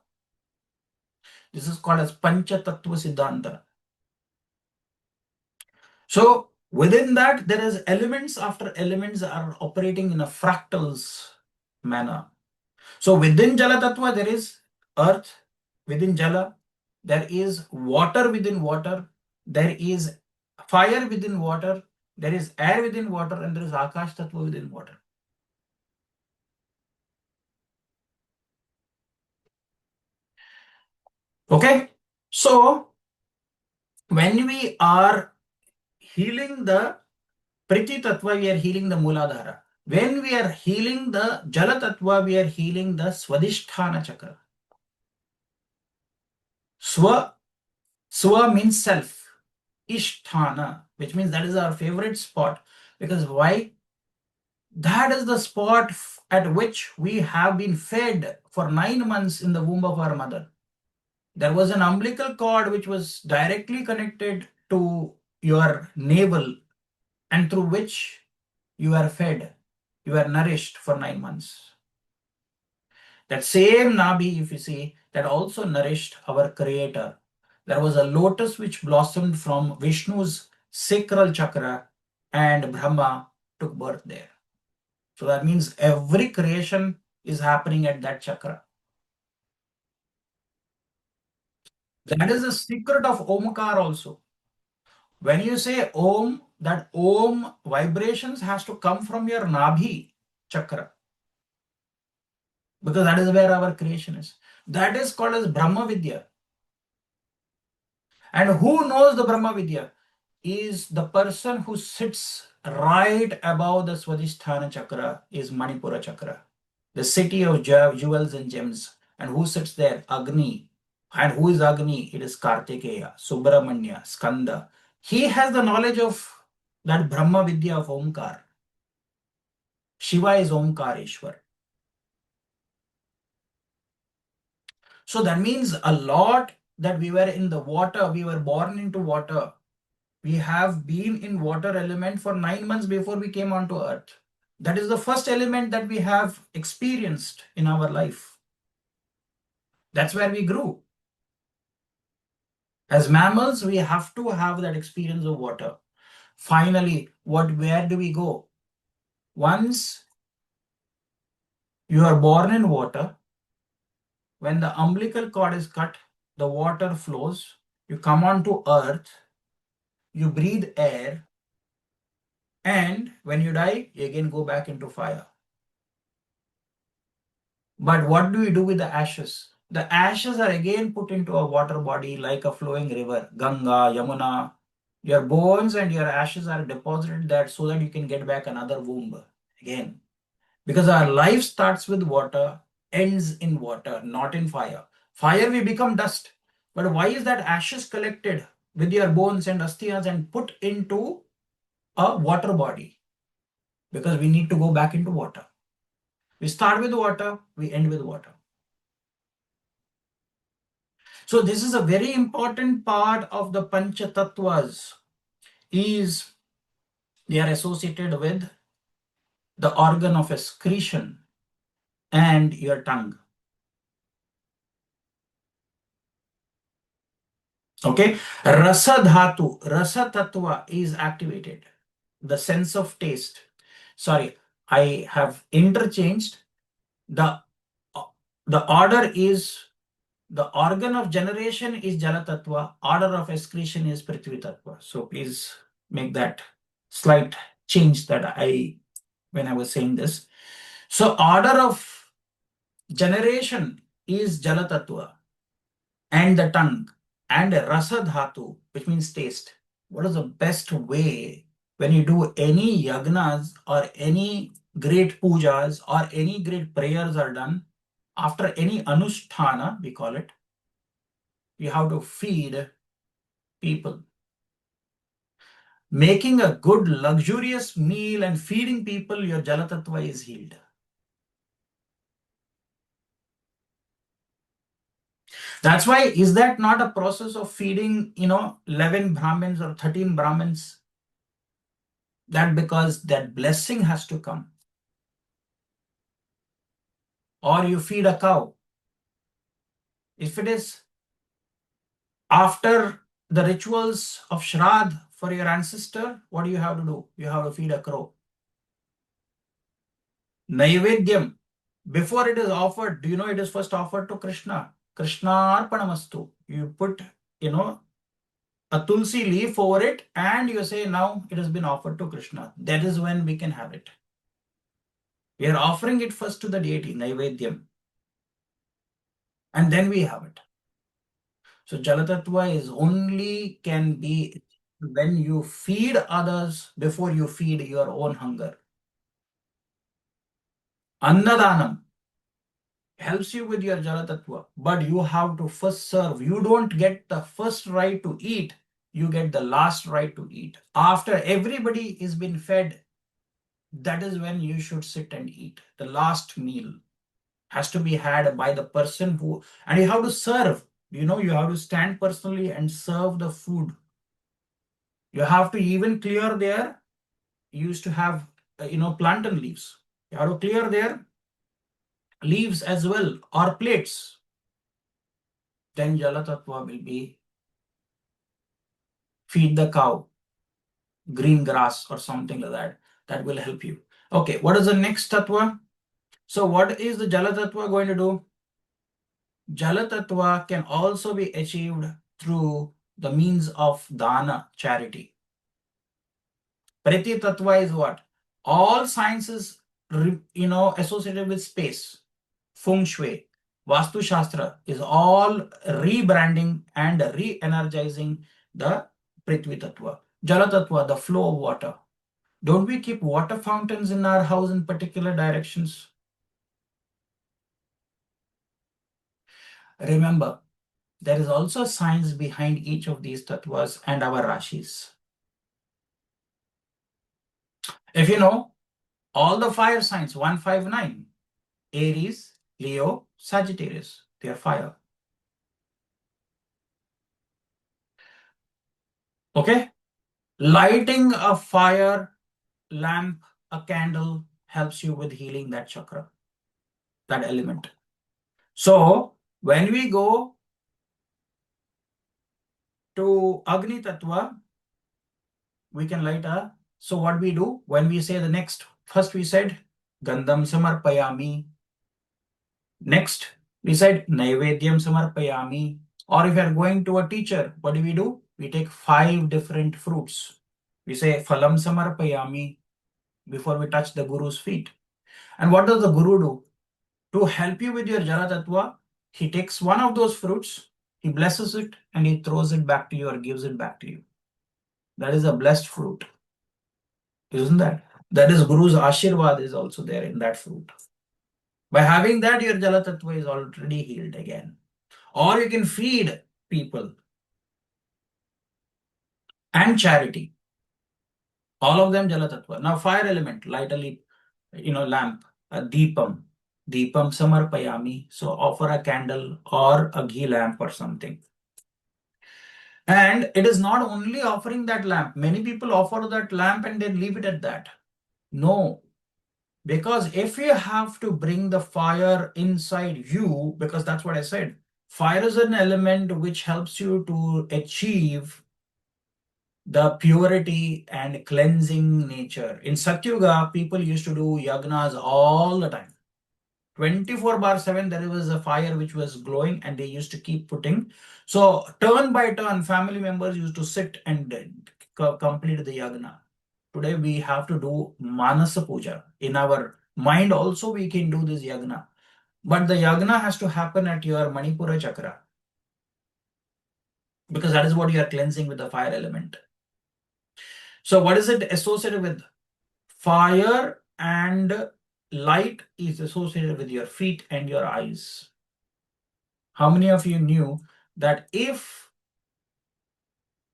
This is called as Pancha Tattva Siddhanta. So within that, there is elements after elements are operating in a fractals manner. So within Jala Tattva, there is earth. Within Jala, there is water within water. There is fire within water. There is air within water, and there is Akash Tattva within water. Okay. So when we are healing the Priti Tattva, we are healing the Muladhara. When we are healing the Jala Tattva, we are healing the Swadhisthana Chakra. Swa means self. Ishthana, which means that is our favorite spot. Because why? That is the spot at which we have been fed for 9 months in the womb of our mother. There was an umbilical cord which was directly connected to your navel, and through which you are fed, you are nourished for 9 months. That same Nabi, if you see, that also nourished our Creator. There was a lotus which blossomed from Vishnu's sacral chakra, and Brahma took birth there. So that means every creation is happening at that chakra. That is the secret of Omkar also. When you say Om, that Om vibrations has to come from your Nabhi chakra, because that is where our creation is. That is called as Brahma Vidya. And who knows the Brahma Vidya? Is the person who sits right above the Swadhisthana chakra, is Manipura chakra, the city of jewels and gems. And who sits there? Agni. And who is Agni? It is Kartikeya, Subramanya, Skanda. He has the knowledge of that Brahma Vidya of Omkar. Shiva is Omkareshwar. So that means a lot that we were in the water, we were born into water. We have been in water element for 9 months before we came onto earth. That is the first element that we have experienced in our life. That's where we grew. As mammals, we have to have that experience of water. Finally, where do we go? Once you are born in water, when the umbilical cord is cut, the water flows, you come onto earth, you breathe air, and when you die, you again go back into fire. But what do we do with the ashes? The ashes are again put into a water body like a flowing river, Ganga, Yamuna. Your bones and your ashes are deposited there so that you can get back another womb again. Because our life starts with water, ends in water, not in fire. Fire, we become dust. But why is that ashes collected with your bones and asthiyas and put into a water body? Because we need to go back into water. We start with water, we end with water. So this is a very important part of the Pancha Tattvas, is they are associated with the organ of excretion and your tongue. Okay, Rasa Dhatu, Rasa Tattva is activated. The sense of taste. Sorry, I have interchanged. The, the order is, the organ of generation is Jala Tattva, order of excretion is Prithvi Tattva. So please make that slight change that when I was saying this. So order of generation is Jala Tattva and the tongue and Rasa Dhatu, which means taste. What is the best way when you do any yagnas or any great pujas or any great prayers are done, after any anusthana, we call it, you have to feed people. Making a good luxurious meal and feeding people, your Jala Tattva is healed. That's why, is that not a process of feeding, 11 Brahmins or 13 Brahmins? That because that blessing has to come. Or you feed a cow. If it is after the rituals of Shraddh for your ancestor, what do you have to do? You have to feed a crow. Naivedyam, before it is offered, do you know it is first offered to Krishna? Krishna Arpanamastu. You put, a tulsi leaf over it and you say, now it has been offered to Krishna. That is when we can have it. We are offering it first to the deity, Naivedyam. And then we have it. So Jalatattva is only can be when you feed others before you feed your own hunger. Annadanam helps you with your Jalatattva, but you have to first serve. You don't get the first right to eat, you get the last right to eat. After everybody is been fed, that is when you should sit and eat. The last meal has to be had by the person who, and you have to serve. You have to stand personally and serve the food. You have to even clear their, used to have, plantain leaves. You have to clear their leaves as well or plates. Then Jala Tattva will be feed the cow, green grass or something like that. That will help you. Okay, what is the next Tattva? So what is the Jala Tattva going to do? Jala Tattva can also be achieved through the means of dana, charity. Priti Tattva is what? All sciences, associated with space, Feng Shui, Vastu Shastra is all rebranding and re-energizing the Prithvi Tattva. Jala Tattva, the flow of water. Don't we keep water fountains in our house in particular directions? Remember, there is also science behind each of these tattvas and our rashis. If you know, All the fire signs, 159, Aries, Leo, Sagittarius, they are fire. Okay? Lighting a fire lamp, a candle helps you with healing that chakra, that element. So when we go to Agni Tattva, we can light a. So what we do when we say the next, first we said Gandham Samarpayami. Next, we said Naivedyam Samarpayami. Or if you are going to a teacher, what do? We take 5 different fruits. We say Phalam Samarpayami before we touch the Guru's feet. And what does the Guru do? To help you with your Jara Tattva, he takes one of those fruits, he blesses it, and he throws it back to you or gives it back to you. That is a blessed fruit. Isn't that? That is Guru's Ashirvad is also there in that fruit. By having that, your Jala Tattva is already healed again. Or you can feed people and charity. All of them Jala Tattva. Now, fire element, light a lamp, a deepam. Deepam samarpayami. So offer a candle or a ghee lamp or something. And it is not only offering that lamp. Many people offer that lamp and then leave it at that. No, because if you have to bring the fire inside you, because that's what I said, fire is an element which helps you to achieve the purity and cleansing nature. In Satyuga, people used to do yagnas all the time. 24/7, there was a fire which was glowing and they used to keep putting. So, turn by turn, family members used to sit and complete the yagna. Today, we have to do Manasa Puja. In our mind, also, we can do this yagna. But the yagna has to happen at your Manipura chakra because that is what you are cleansing with the fire element. So, what is it associated with? Fire and light is associated with your feet and your eyes. How many of you knew that if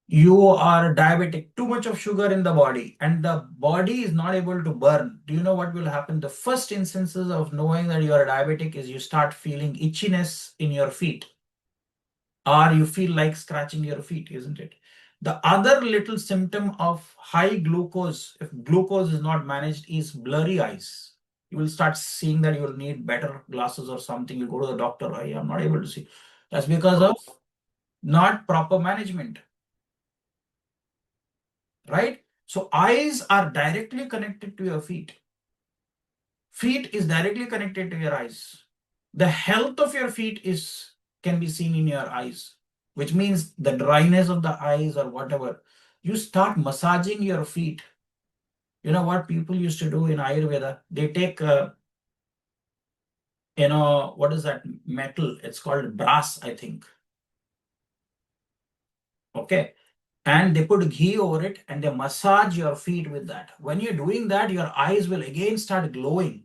you are diabetic, too much of sugar in the body, and the body is not able to burn, do you know what will happen? The first instances of knowing that you are diabetic is you start feeling itchiness in your feet, or you feel like scratching your feet, isn't it? The other little symptom of high glucose, if glucose is not managed, is blurry eyes. You will start seeing that you will need better glasses or something. You go to the doctor, I am not able to see. That's because of not proper management, right? So eyes are directly connected to your feet. Feet is directly connected to your eyes. The health of your feet can be seen in your eyes, which means the dryness of the eyes or whatever. You start massaging your feet. You know what people used to do in Ayurveda? They take, what is that metal? It's called brass, I think. Okay. And they put ghee over it and they massage your feet with that. When you're doing that, your eyes will again start glowing.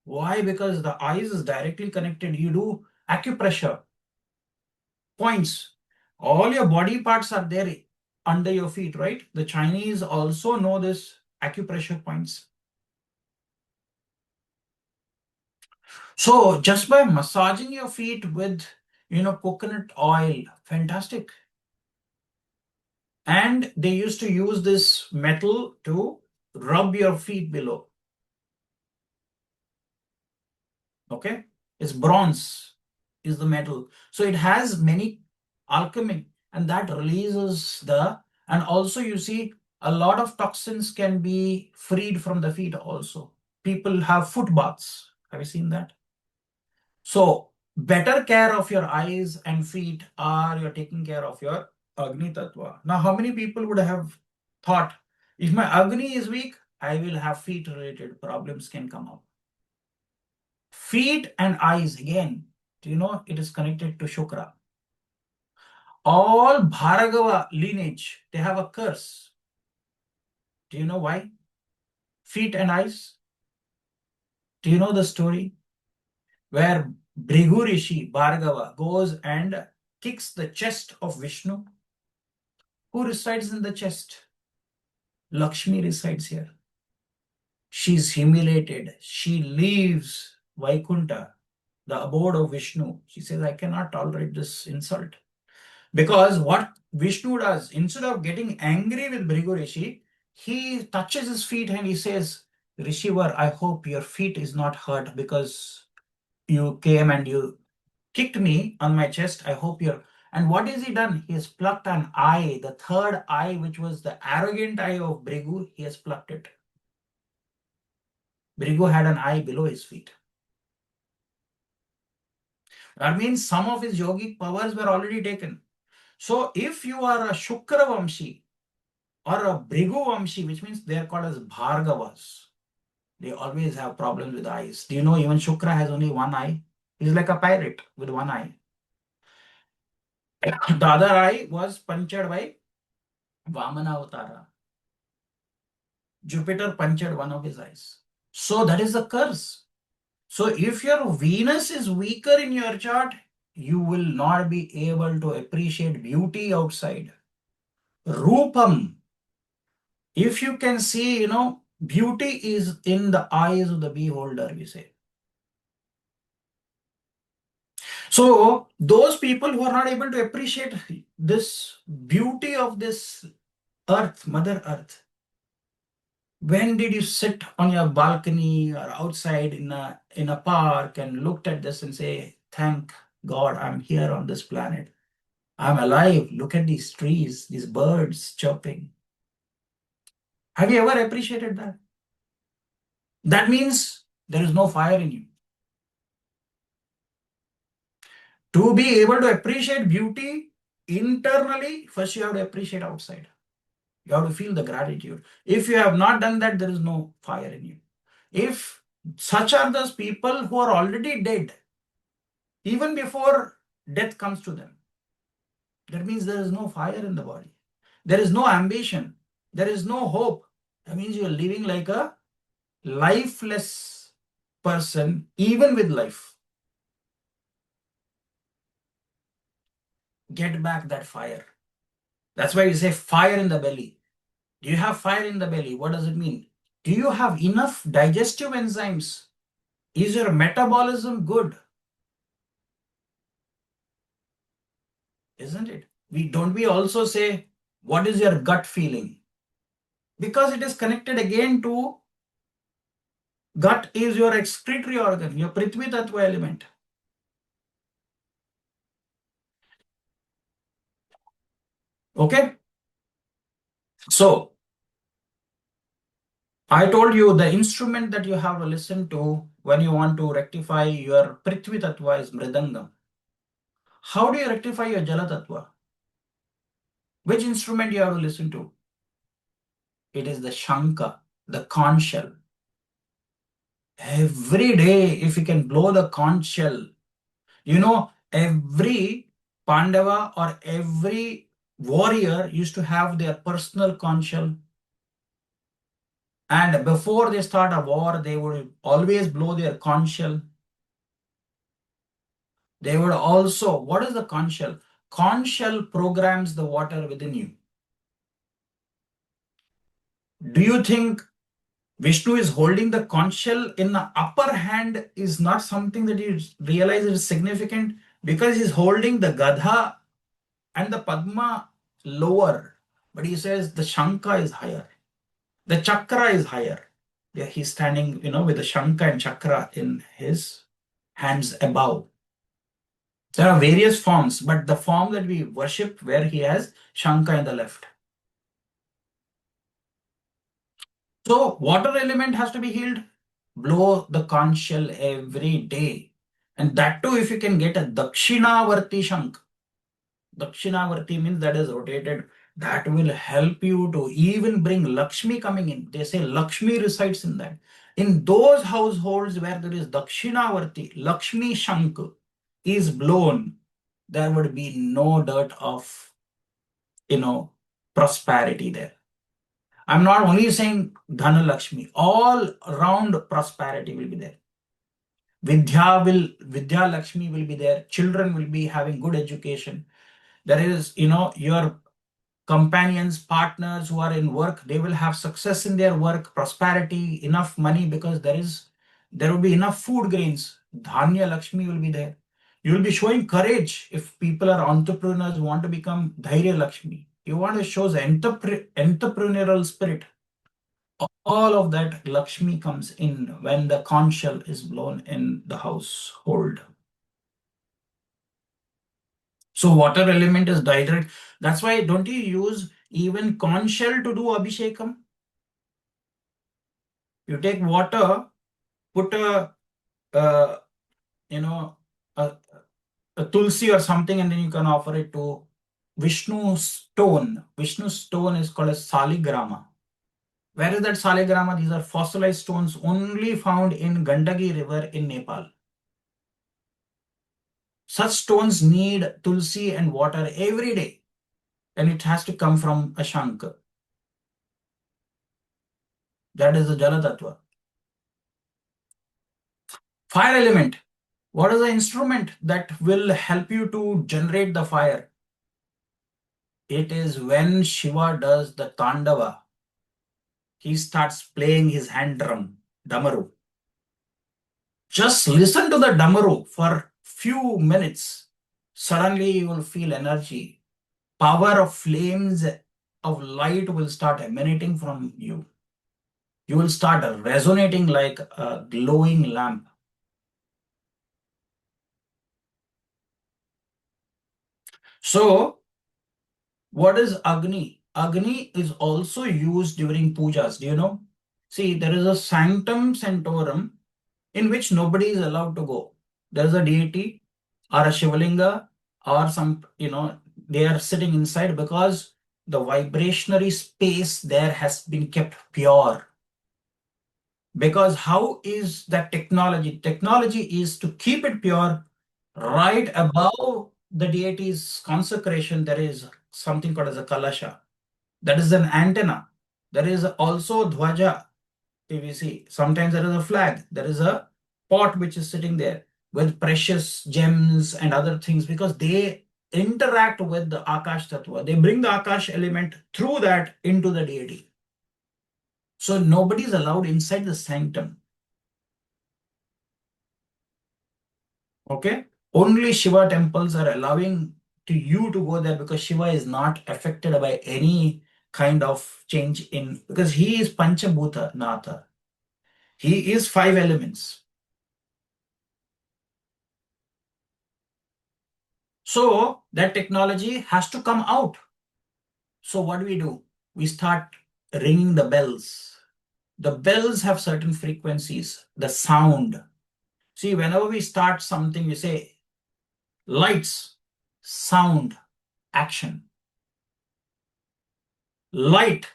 Why? Because the eyes is directly connected. You do acupressure points. All your body parts are there under your feet, right? The Chinese also know this acupressure points. So just by massaging your feet with, coconut oil, fantastic. And they used to use this metal to rub your feet below. Okay, it's bronze is the metal, so it has many alchemy, and that releases and also you see a lot of toxins can be freed from the feet also. People have foot baths. Have you seen that? So better care of your eyes and feet are you're taking care of your Agni Tattva. Now, how many people would have thought, if my Agni is weak, I will have feet related problems can come up. Feet and eyes, again, do you know it is connected to Shukra? All Bhargava lineage, they have a curse. Do you know why? Feet and eyes. Do you know the story? Where Bhrigu Rishi, Bhargava, goes and kicks the chest of Vishnu. Who resides in the chest? Lakshmi resides here. She's humiliated. She leaves Vaikunta, the abode of Vishnu. She says, I cannot tolerate this insult. Because what Vishnu does, instead of getting angry with Bhrigu Rishi, he touches his feet and he says, Rishivar, I hope your feet is not hurt because you came and you kicked me on my chest. I hope you're. And what has he done? He has plucked an eye, the third eye, which was the arrogant eye of Bhrigu. He has plucked it. Bhrigu had an eye below his feet. That means some of his yogic powers were already taken. So if you are a Shukra Vamshi or a Bhrigu Vamshi, which means they are called as Bhargavas, they always have problems with eyes. Do you know even Shukra has only one eye? He's like a pirate with one eye. The other eye was punctured by Vamana Avatara. Jupiter punctured one of his eyes. So that is the curse. So if your Venus is weaker in your chart, you will not be able to appreciate beauty outside. Rupam. If you can see, beauty is in the eyes of the beholder, we say. So those people who are not able to appreciate this beauty of this earth, Mother Earth, when did you sit on your balcony or outside in a park and looked at this and say, thank God I'm here on this planet. I'm alive. Look at these trees, these birds chirping. Have you ever appreciated that? That means there is no fire in you. To be able to appreciate beauty internally, first you have to appreciate outside. You have to feel the gratitude. If you have not done that, there is no fire in you. If such are those people who are already dead, even before death comes to them, that means there is no fire in the body. There is no ambition. There is no hope. That means you are living like a lifeless person, even with life. Get back that fire. That's why you say fire in the belly. Do you have fire in the belly? What does it mean? Do you have enough digestive enzymes? Is your metabolism good? Isn't it? We also say, what is your gut feeling? Because it is connected again to gut is your excretory organ, your Prithvi Tattva element. Okay? So, I told you the instrument that you have to listen to when you want to rectify your Prithvi Tattva is Mridangam. How do you rectify your Jala Tattva? Which instrument you have to listen to? It is the Shanka, the conch shell. Every day, if you can blow the conch shell, every Pandava or every warrior used to have their personal conch shell. And before they start a war, they would always blow their conch shell. They would also, what is the conch shell? Conch shell programs the water within you. Do you think Vishnu is holding the conch shell in the upper hand is not something that you realize is significant because he's holding the Gadha and the Padma lower, but he says the Shanka is higher, the Chakra is higher. Yeah, he's standing, with the Shanka and Chakra in his hands above. There are various forms, but the form that we worship where he has Shanka in the left. So water element has to be healed. Blow the conch shell every day. And that too, if you can get a Dakshinavarti Shank. Dakshinavarti means that is rotated. That will help you to even bring Lakshmi coming in. They say Lakshmi resides in that. In those households where there is Dakshinavarti, Lakshmi Shank is blown, there would be no dirt of, prosperity there. I'm not only saying Dhana Lakshmi, all around prosperity will be there. Vidya Lakshmi will be there. Children will be having good education. There is, your companions, partners who are in work, they will have success in their work, prosperity, enough money, because there will be enough food grains. Dhanya Lakshmi will be there. You will be showing courage if people are entrepreneurs who want to become Dhairya Lakshmi. You want to show the entrepreneurial spirit. All of that Lakshmi comes in when the conch shell is blown in the household. So water element is direct. That's why don't you use even conch shell to do abhishekam? You take water, put uh, you know a, a tulsi or something, and then you can offer it to Vishnu stone. Vishnu stone is called as saligrama. Where is that saligrama? These are fossilized stones only found in Gandaki river in Nepal. Such stones need tulsi and water every day, and it has to come from a shankar. That is the Jala Tattva. Fire element. What is the instrument that will help you to generate the fire? It is when Shiva does the Tandava. He starts playing his hand drum, Damaru. Just listen to the Damaru for few minutes. Suddenly you will feel energy. Power of flames of light will start emanating from you. You will start resonating like a glowing lamp. So, what is Agni? Agni is also used during pujas. Do you know? See, there is a sanctum sanctorum in which nobody is allowed to go. There is a deity or a Shivalinga or some, they are sitting inside because the vibrationary space there has been kept pure. Because how is that technology? Technology is to keep it pure. Right above the deity's consecration, there is something called as a kalasha. That is an antenna. There is also dhwaja, PVC. Sometimes there is a flag. There is a pot which is sitting there with precious gems and other things, because they interact with the Akash Tattva. They bring the Akash element through that into the deity. So nobody is allowed inside the sanctum. Okay? Only Shiva temples are allowing to you to go there, because Shiva is not affected by any kind of change in, because he is Panchabhuta Natha. He is 5 elements. So that technology has to come out. So what do? We start ringing the bells. The bells have certain frequencies, the sound. See, whenever we start something, we say lights, sound, action. Light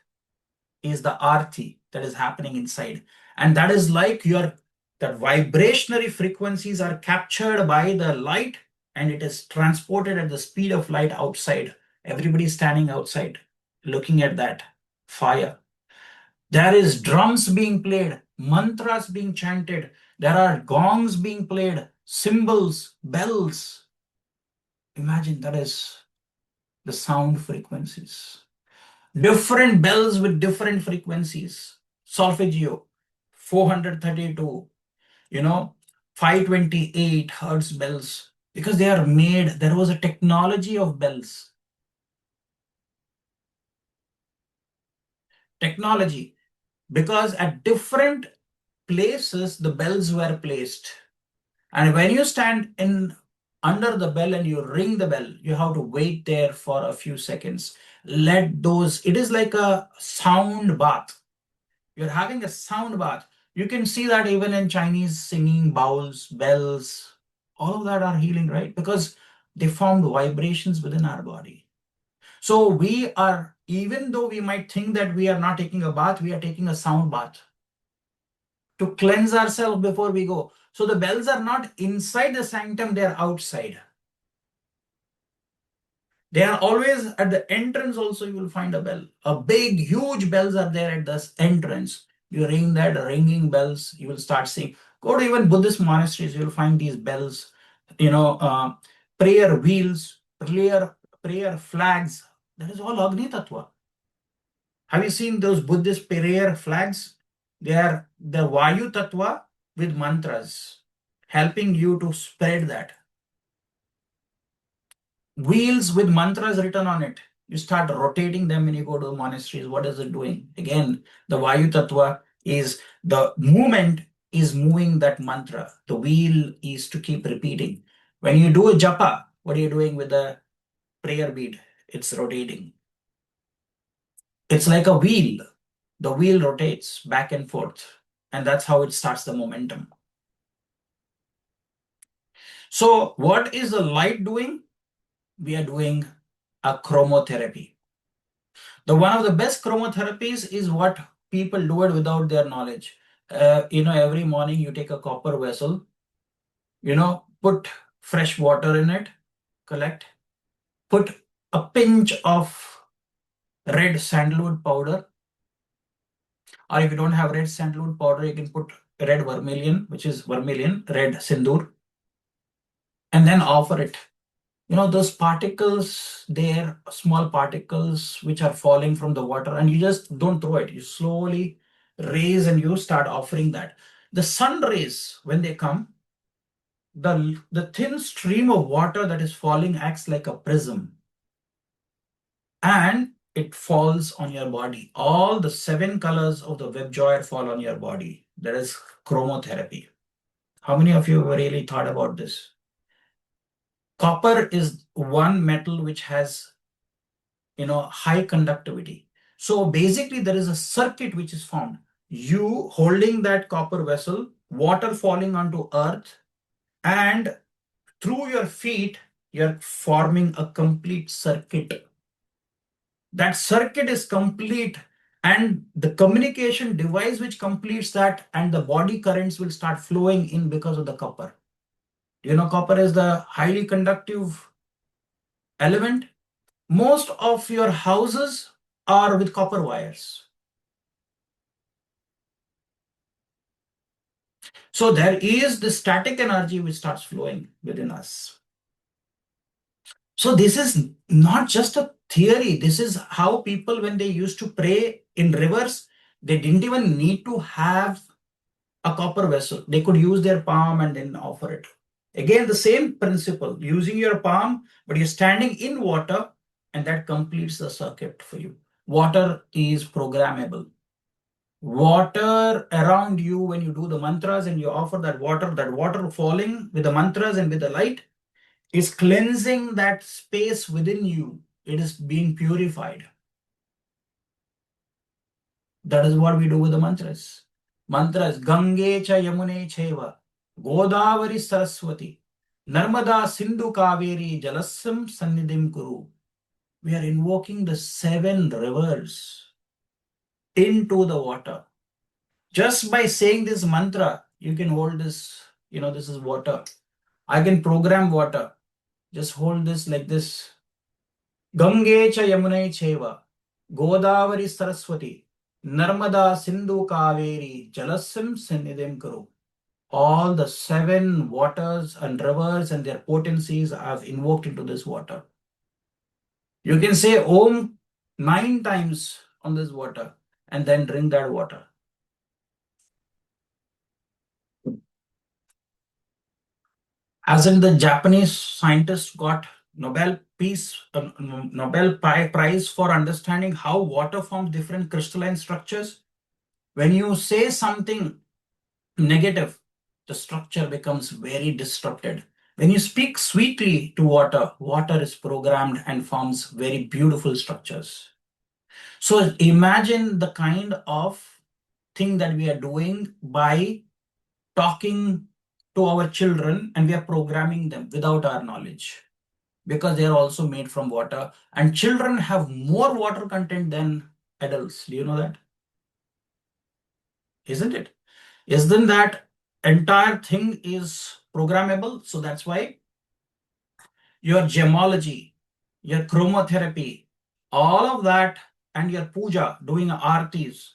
is the arti that is happening inside. And that is like that vibrationary frequencies are captured by the light, and it is transported at the speed of light outside. Everybody standing outside looking at that fire. There is drums being played, mantras being chanted, there are gongs being played, cymbals, bells. Imagine that is the sound frequencies. Different bells with different frequencies. Solfeggio, 432, 528 hertz bells, because they are made, there was a technology of bells. Technology, because at different places the bells were placed. And when you stand in under the bell and you ring the bell, you have to wait there for a few seconds. It is like a sound bath. You're having a sound bath. You can see that even in Chinese singing, bowls, bells, all of that are healing, right? Because they formed vibrations within our body. So even though we might think that we are not taking a bath, we are taking a sound bath to cleanse ourselves before we go. So the bells are not inside the sanctum, they are outside. They are always at the entrance. Also, you will find a bell. A big, huge bells are there at the entrance. You ring that, ringing bells, you will start seeing. Go to even Buddhist monasteries, you will find these bells, prayer wheels, prayer flags, That is all Agni Tattva. Have you seen those Buddhist prayer flags? They are the Vayu Tattva with mantras, helping you to spread that. Wheels with mantras written on it. You start rotating them when you go to monasteries. What is it doing? Again, the Vayu Tattva is the movement is moving that mantra. The wheel is to keep repeating. When you do a japa, what are you doing with the prayer bead? It's rotating. It's like a wheel. The wheel rotates back and forth, and that's how it starts the momentum. So, what is the light doing? We are doing a chromotherapy. The one of the best chromotherapies is what people do it without their knowledge. Every morning you take a copper vessel, put fresh water in it, collect, put a pinch of red sandalwood powder, or if you don't have red sandalwood powder, you can put red vermilion, which is vermilion, red sindoor, and then offer it. Those particles, they're small particles which are falling from the water, and you just don't throw it. You slowly raise and you start offering that. The sun rays, when they come, the thin stream of water that is falling acts like a prism, and it falls on your body. All the 7 colors of the web joy fall on your body. That is chromotherapy. How many of you have really thought about this? Copper is one metal which has high conductivity. So basically there is a circuit which is formed. You holding that copper vessel, water falling onto earth, and through your feet, you're forming a complete circuit. That circuit is complete, and the communication device which completes that, and the body currents will start flowing in because of the copper. Copper is the highly conductive element. Most of your houses are with copper wires. So there is the static energy which starts flowing within us. So this is not just a theory. This is how people, when they used to pray in rivers, they didn't even need to have a copper vessel. They could use their palm and then offer it. Again, the same principle, using your palm, but you're standing in water, and that completes the circuit for you. Water is programmable. Water around you, when you do the mantras and you offer that water falling with the mantras and with the light is cleansing that space within you. It is being purified. That is what we do with the mantras. Mantras: Gange cha Yamune cheva, Godavari Saraswati, Narmada Sindhu Kaveri Jalasam Sannidim Kuru. We are invoking the 7 rivers into the water. Just by saying this mantra, you can hold this, this is water. I can program water. Just hold this like this. Gange cha Yamune cheva, Godavari Saraswati, Narmada Sindhu Kaveri Jalasam Sannidhim Kuru. All the 7 waters and rivers and their potencies I've invoked into this water. You can say Om 9 times on this water and then drink that water. As in, the Japanese scientist got Nobel Prize for understanding how water forms different crystalline structures. When you say something negative, the structure becomes very disrupted. When you speak sweetly to water, water is programmed and forms very beautiful structures. So imagine the kind of thing that we are doing by talking to our children, and we are programming them without our knowledge, because they are also made from water, and children have more water content than adults. Do you know that? Isn't it? Isn't that entire thing is programmable? So that's why your gemology, your chromotherapy, all of that, and your puja, doing aartis,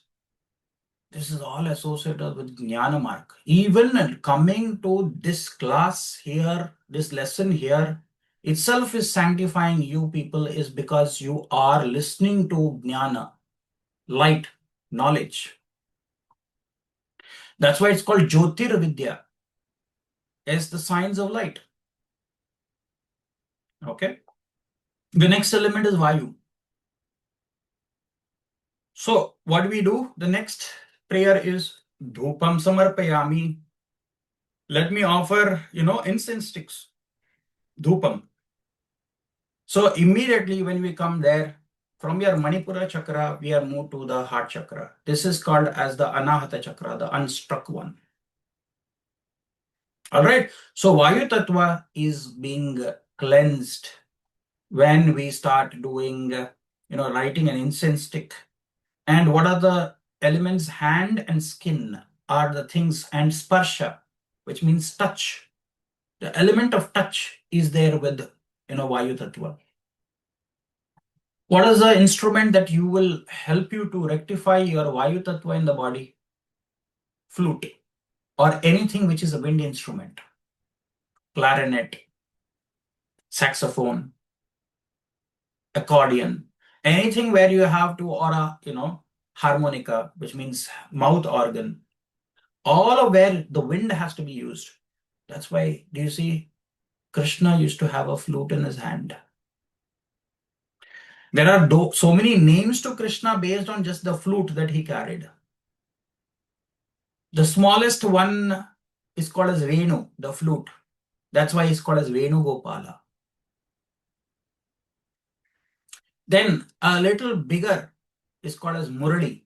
this is all associated with Jnana Mark. Even coming to this class here, this lesson here, itself is sanctifying you people is because you are listening to jnana, light, knowledge. That's why it's called Jyotir Vidya, as the signs of light. Okay. The next element is Vayu. So what do we do? The next prayer is Dhupam Samarpayami. Let me offer, incense sticks. Dhupam. So immediately when we come there, from your Manipura chakra, we are moved to the heart chakra. This is called as the Anahata chakra, the unstruck one. All right. So Vayu Tattva is being cleansed when we start doing, lighting an incense stick. And what are the elements? Hand and skin are the things, and sparsha, which means touch. The element of touch is there with, Vayu Tattva. What is the instrument that you will help you to rectify your Vayu Tattva in the body? Flute or anything which is a wind instrument, clarinet, saxophone, accordion, anything where you have to, or a, harmonica, which means mouth organ, all of where the wind has to be used. That's why, do you see, Krishna used to have a flute in his hand. There are so many names to Krishna based on just the flute that he carried. The smallest one is called as Venu, the flute. That's why it's called as Venu Gopala. Then a little bigger is called as Murali,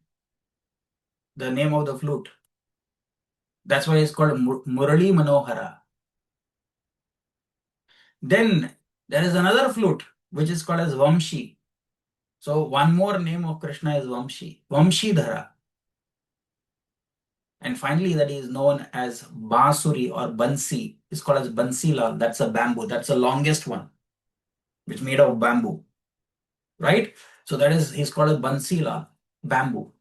the name of the flute. That's why it's called Murali Manohara. Then there is another flute which is called as Vamshi. So one more name of Krishna is Vamshi, Vamshidhara. And finally, that is known as Bansuri or Bansi. It's called as Bansilal. That's a bamboo. That's the longest one, which is made of bamboo, right? So that is, he's called as Bansilal, bamboo.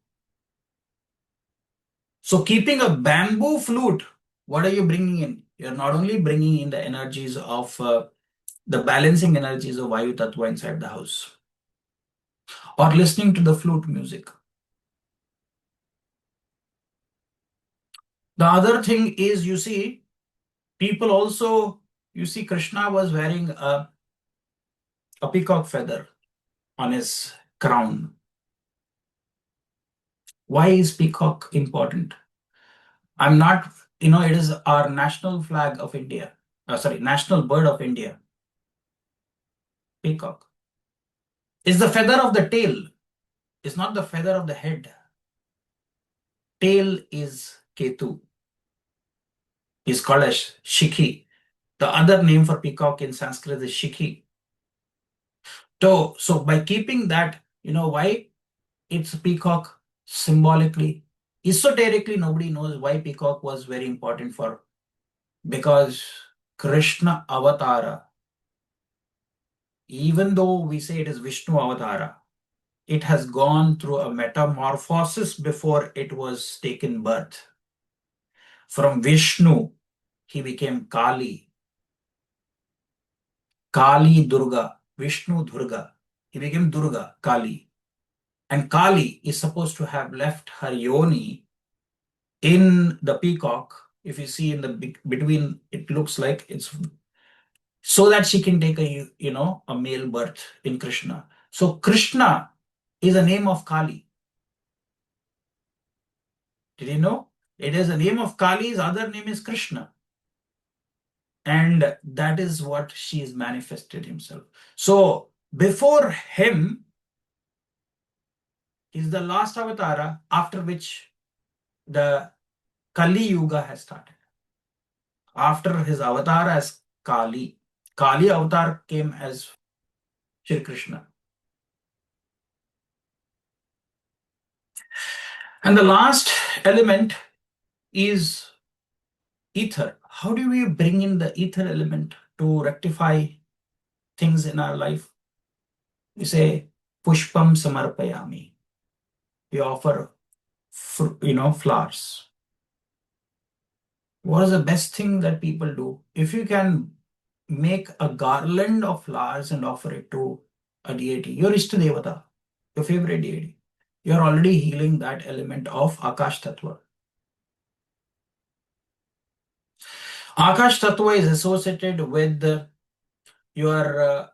So keeping a bamboo flute, what are you bringing in? You're not only bringing in the energies of the balancing energies of Vayu Tattva inside the house, or listening to the flute music. The other thing is, you see, people also, you see, Krishna was wearing a peacock feather on his crown. Why is peacock important? I'm not, it is our national flag of India. National bird of India. Peacock. It's the feather of the tail. It's not the feather of the head. Tail is Ketu. Is called as Shikhi. The other name for peacock in Sanskrit is Shikhi. So by keeping that, why it's peacock symbolically, esoterically, nobody knows why peacock was very important for, because Krishna Avatara, even though we say it is Vishnu Avatara, it has gone through a metamorphosis before it was taken birth. From Vishnu, he became Kali. Kali Durga, Vishnu Durga. He became Durga, Kali. And Kali is supposed to have left her yoni in the peacock. If you see in the between, it looks like it's so that she can take a male birth in Krishna. So Krishna is a name of Kali. Did you know? It is a name of Kali, his other name is Krishna. And that is what she has manifested himself. So before him is the last avatara, after which the Kali Yuga has started. After his avatar as Kali avatar came as Shri Krishna. And the last element is ether. How do we bring in the ether element to rectify things in our life? We say, Pushpam Samarpayami. We offer, flowers. What is the best thing that people do? If you can make a garland of flowers and offer it to a deity, your Ishta Devata, your favorite deity, you're already healing that element of Akash Tattva. Akash Tattva is associated with your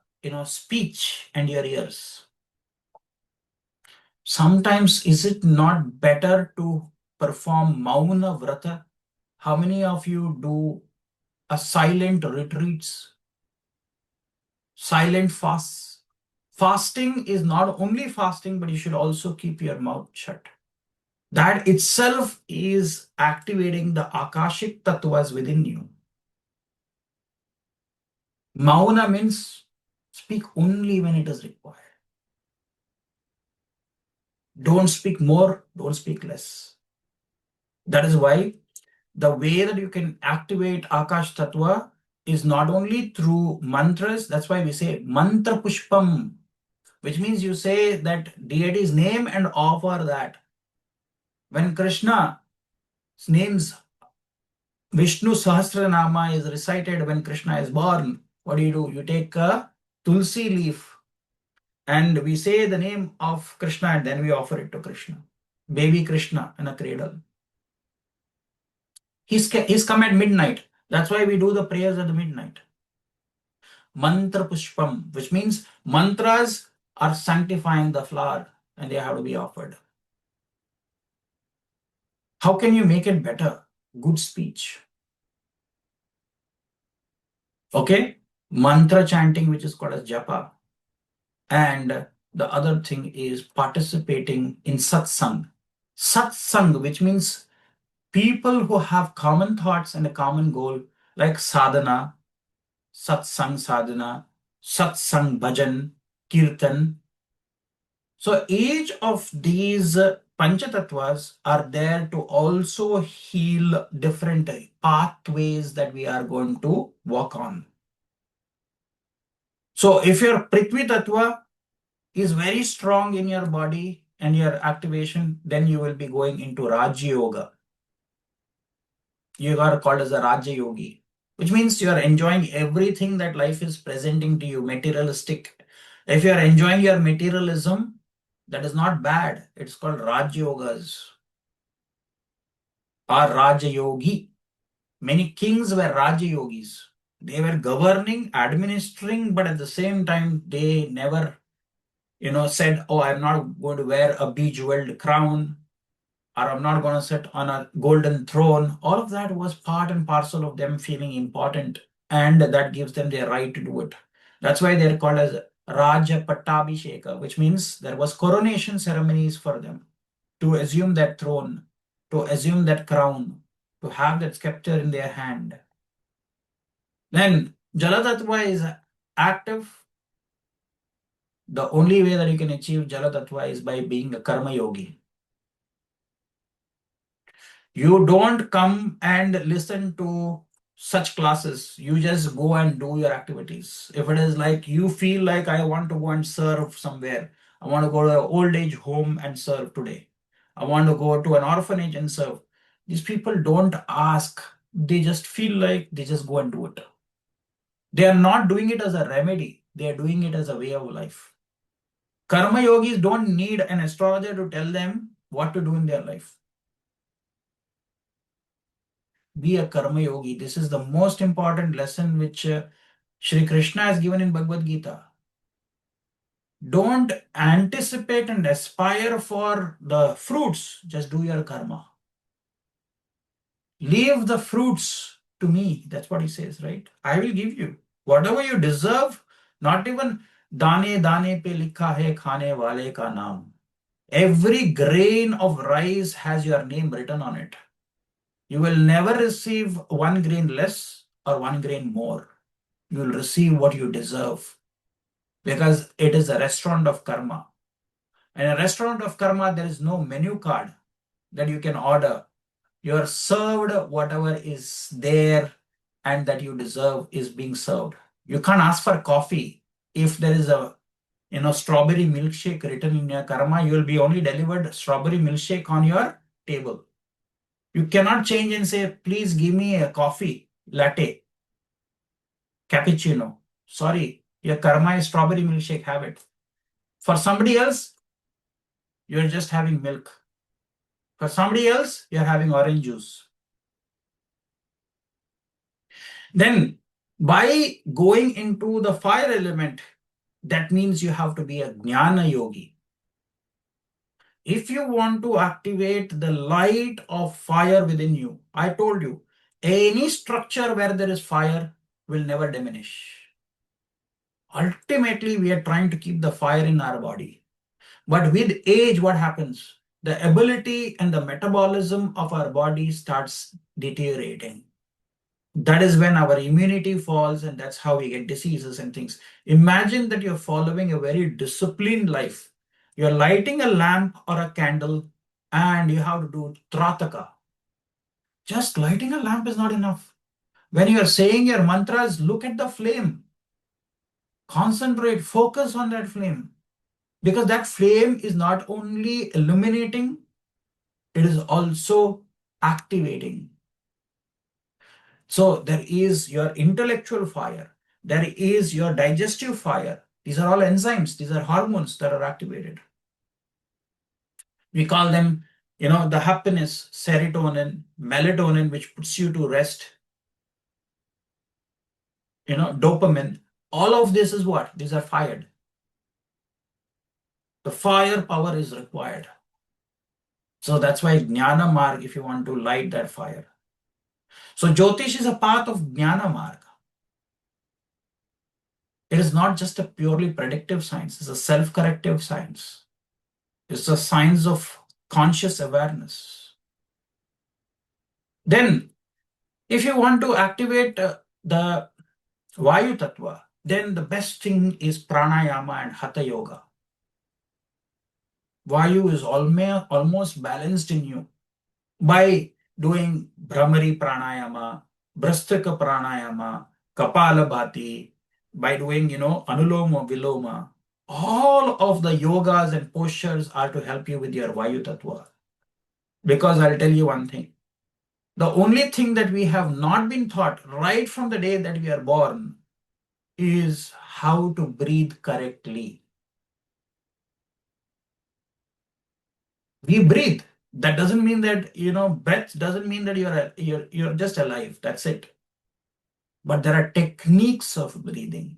speech and your ears. Sometimes is it not better to perform Mauna Vrata? How many of you do a silent retreats, silent fasts? Fasting is not only fasting, but you should also keep your mouth shut. That itself is activating the Akashic Tattvas within you. Mauna means speak only when it is required. Don't speak more, don't speak less. That is why the way that you can activate Akash Tattva is not only through mantras. That's why we say mantra pushpam, which means you say that deity's name and offer that. When Krishna's name's Vishnu Sahasranama is recited when Krishna is born, what do? You take a tulsi leaf and we say the name of Krishna and then we offer it to Krishna. Baby Krishna in a cradle. He's come at midnight. That's why we do the prayers at the midnight. Mantra pushpam, which means mantras are sanctifying the flower and they have to be offered. How can you make it better? Good speech. Okay? Mantra chanting, which is called as japa. And the other thing is participating in satsang. Satsang, which means people who have common thoughts and a common goal, like sadhana, satsang sadhana, satsang bhajan, kirtan. So each of these panchatatvas are there to also heal different pathways that we are going to walk on. So if your Prithvi Tattva is very strong in your body and your activation, then you will be going into Raja Yoga. You are called as a Raja Yogi, which means you are enjoying everything that life is presenting to you, materialistic. If you are enjoying your materialism, that is not bad. It's called Raja Yogas or Raja Yogi. Many kings were Raja Yogis. They were governing, administering, but at the same time, they never said, oh, I'm not going to wear a bejeweled crown or I'm not going to sit on a golden throne. All of that was part and parcel of them feeling important, and that gives them their right to do it. That's why they're called as Raja Pattabhisheka, which means there was coronation ceremonies for them to assume that throne, to assume that crown, to have that scepter in their hand. Then Jalatattva is active. The only way that you can achieve Jalatattva is by being a Karma Yogi. You don't come and listen to such classes. You just go and do your activities. If it is like you feel like I want to go and serve somewhere, I want to go to an old age home and serve today. I want to go to an orphanage and serve. These people don't ask. They just feel like they just go and do it. They are not doing it as a remedy. They are doing it as a way of life. Karma yogis don't need an astrologer to tell them what to do in their life. Be a karma yogi. This is the most important lesson which Shri Krishna has given in Bhagavad Gita. Don't anticipate and aspire for the fruits. Just do your karma. Leave the fruits to me. That's what he says, right? I will give you whatever you deserve. Not even dane dane pe likha hai khane wale ka naam. Every grain of rice has your name written on it. You will never receive 1 grain less or 1 grain more. You will receive what you deserve because it is a restaurant of karma. In a restaurant of karma, there is no menu card that you can order. You are served whatever is there and that you deserve is being served. You can't ask for coffee. If there is a strawberry milkshake written in your karma, you will be only delivered strawberry milkshake on your table. You cannot change and say, please give me a coffee latte. cappuccino. Sorry, your karma is strawberry milkshake, have it. For somebody else, you're just having milk. For somebody else, you're having orange juice. Then, by going into the fire element, that means you have to be a jnana yogi. If you want to activate the light of fire within you, I told you, any structure where there is fire will never diminish. Ultimately, we are trying to keep the fire in our body. But with age, what happens? The ability and the metabolism of our body starts deteriorating. That is when our immunity falls, and that's how we get diseases and things. Imagine that you're following a very disciplined life. You're lighting a lamp or a candle, and you have to do trataka. Just lighting a lamp is not enough. When you are saying your mantras, look at the flame. Concentrate, focus on that flame. Because that flame is not only illuminating, it is also activating. So there is your intellectual fire, there is your digestive fire. These are all enzymes, these are hormones that are activated. We call them, the happiness, serotonin, melatonin, which puts you to rest, dopamine. All of this is what? These are fired. The fire power is required. So that's why Jnana Marg, if you want to light that fire. So Jyotish is a path of Jnana Marg. It is not just a purely predictive science, it's a self-corrective science. It's a science of conscious awareness. Then, if you want to activate the Vayu Tattva, then the best thing is pranayama and hatha yoga. Vayu is almost balanced in you by doing Brahmari pranayama, Brasthika pranayama, Kapalabhati, by doing, Anuloma Viloma. All of the yogas and postures are to help you with your Vayu Tattva. Because I'll tell you one thing. The only thing that we have not been taught right from the day that we are born is how to breathe correctly. We breathe. That doesn't mean that, breath doesn't mean that you're just alive. That's it. But there are techniques of breathing.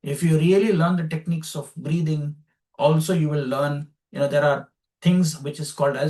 If you really learn the techniques of breathing, also you will learn, there are things which is called as